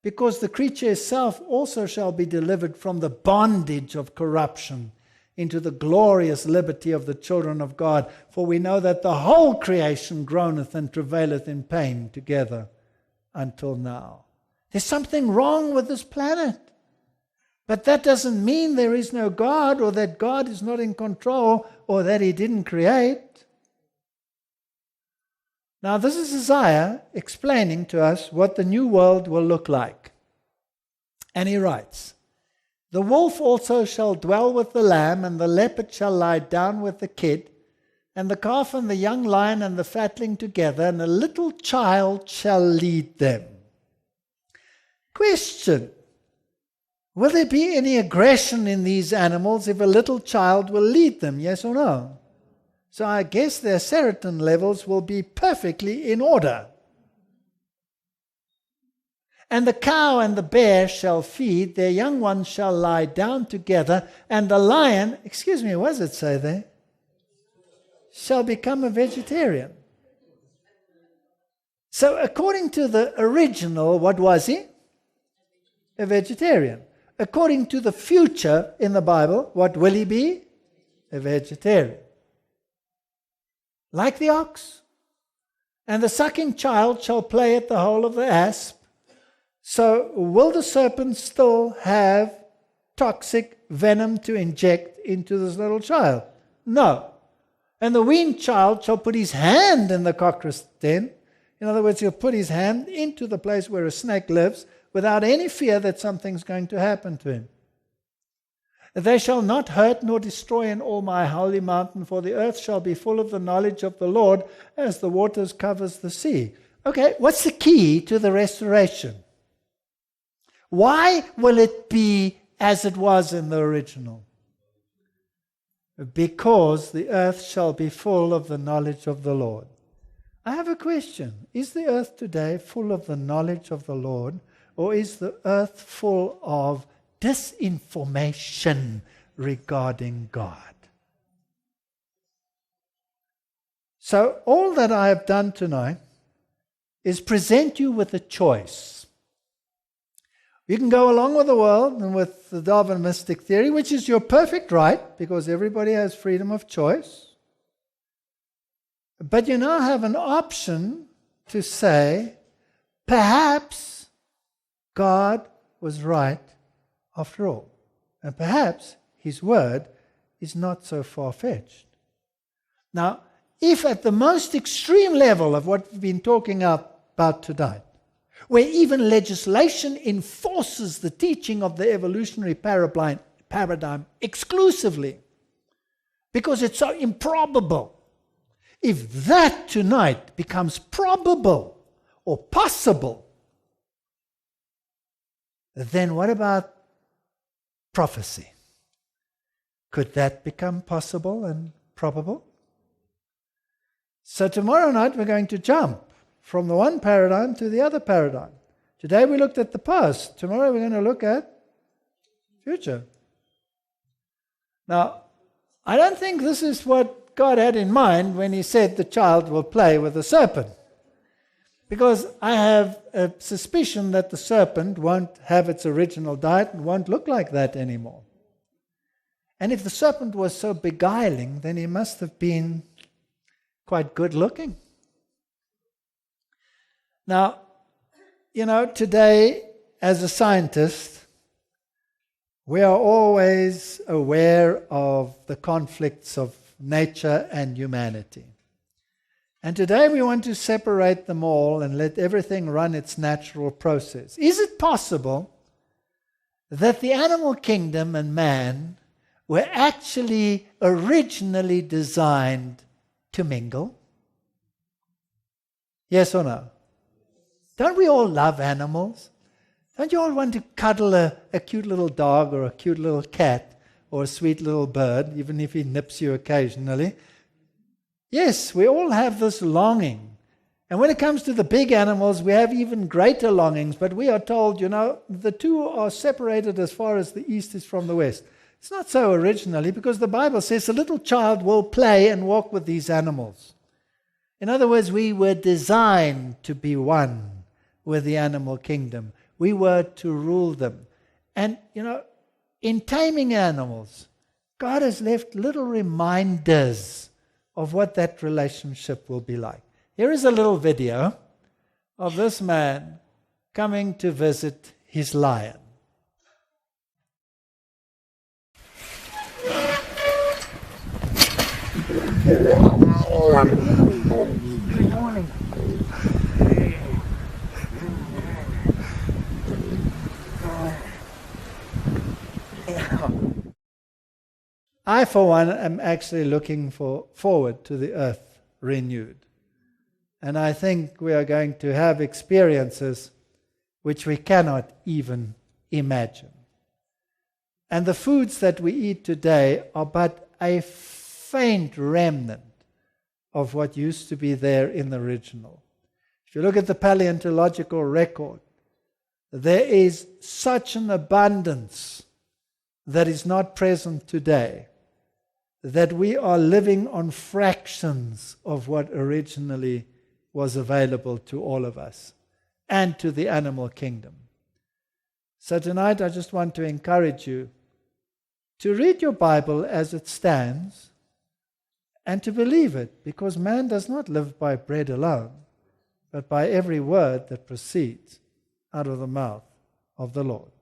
S1: because the creature itself also shall be delivered from the bondage of corruption into the glorious liberty of the children of God. For we know that the whole creation groaneth and travaileth in pain together until now. There's something wrong with this planet. But that doesn't mean there is no God, or that God is not in control, or that he didn't create. Now, this is Isaiah explaining to us what the new world will look like. And he writes, The wolf also shall dwell with the lamb, and the leopard shall lie down with the kid, and the calf and the young lion and the fatling together, and a little child shall lead them. Question: will there be any aggression in these animals if a little child will lead them, yes or no? So I guess their serotonin levels will be perfectly in order. And the cow and the bear shall feed, their young ones shall lie down together, and the lion, what does it say there? Shall become a vegetarian. So according to the original, what was he? A vegetarian. According to the future in the Bible, what will he be? a vegetarian. Like the ox. And the sucking child shall play at the hole of the asp. So will the serpent still have toxic venom to inject into this little child? No. And the weaned child shall put his hand in the cockroach den. In other words, he'll put his hand into the place where a snake lives without any fear that something's going to happen to him. They shall not hurt nor destroy in all my holy mountain, for the earth shall be full of the knowledge of the Lord as the waters covers the sea. Okay, what's the key to the restoration? Why will it be as it was in the original? Because the earth shall be full of the knowledge of the Lord. I have a question. Is the earth today full of the knowledge of the Lord, or is the earth full of disinformation regarding God? So all that I have done tonight is present you with a choice. You can go along with the world and with the Darwinistic theory, which is your perfect right, because everybody has freedom of choice. But you now have an option to say, perhaps God was right after all. And perhaps His word is not so far-fetched. Now, if at the most extreme level of what we've been talking about tonight, where even legislation enforces the teaching of the evolutionary paradigm exclusively, because it's so improbable, if that tonight becomes probable or possible, then what about prophecy? Could that become possible and probable? So tomorrow night we're going to jump from the one paradigm to the other paradigm. Today we looked at the past. Tomorrow we're going to look at future. Now, I don't think this is what God had in mind when He said the child will play with the serpent. Because I have a suspicion that the serpent won't have its original diet and won't look like that anymore. And if the serpent was so beguiling, then he must have been quite good looking. Now, today, as a scientist, we are always aware of the conflicts of nature and humanity. And today we want to separate them all and let everything run its natural process. Is it possible that the animal kingdom and man were actually originally designed to mingle? Yes or no? Don't we all love animals? Don't you all want to cuddle a cute little dog or a cute little cat or a sweet little bird, even if he nips you occasionally? Yes, we all have this longing. And when it comes to the big animals, we have even greater longings, but we are told, the two are separated as far as the east is from the west. It's not so originally, because the Bible says a little child will play and walk with these animals. In other words, we were designed to be one with the animal kingdom. We were to rule them. And, in taming animals, God has left little reminders of what that relationship will be like. Here is a little video of this man coming to visit his lion.
S2: Good morning.
S1: I, for one, am actually looking forward to the earth renewed. And I think we are going to have experiences which we cannot even imagine. And the foods that we eat today are but a faint remnant of what used to be there in the original. If you look at the paleontological record, there is such an abundance that is not present today, that we are living on fractions of what originally was available to all of us and to the animal kingdom. So tonight I just want to encourage you to read your Bible as it stands and to believe it, because man does not live by bread alone, but by every word that proceeds out of the mouth of the Lord.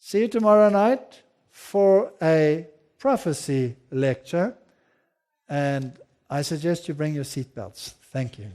S1: See you tomorrow night for a prophecy lecture, and I suggest you bring your seatbelts. Thank you.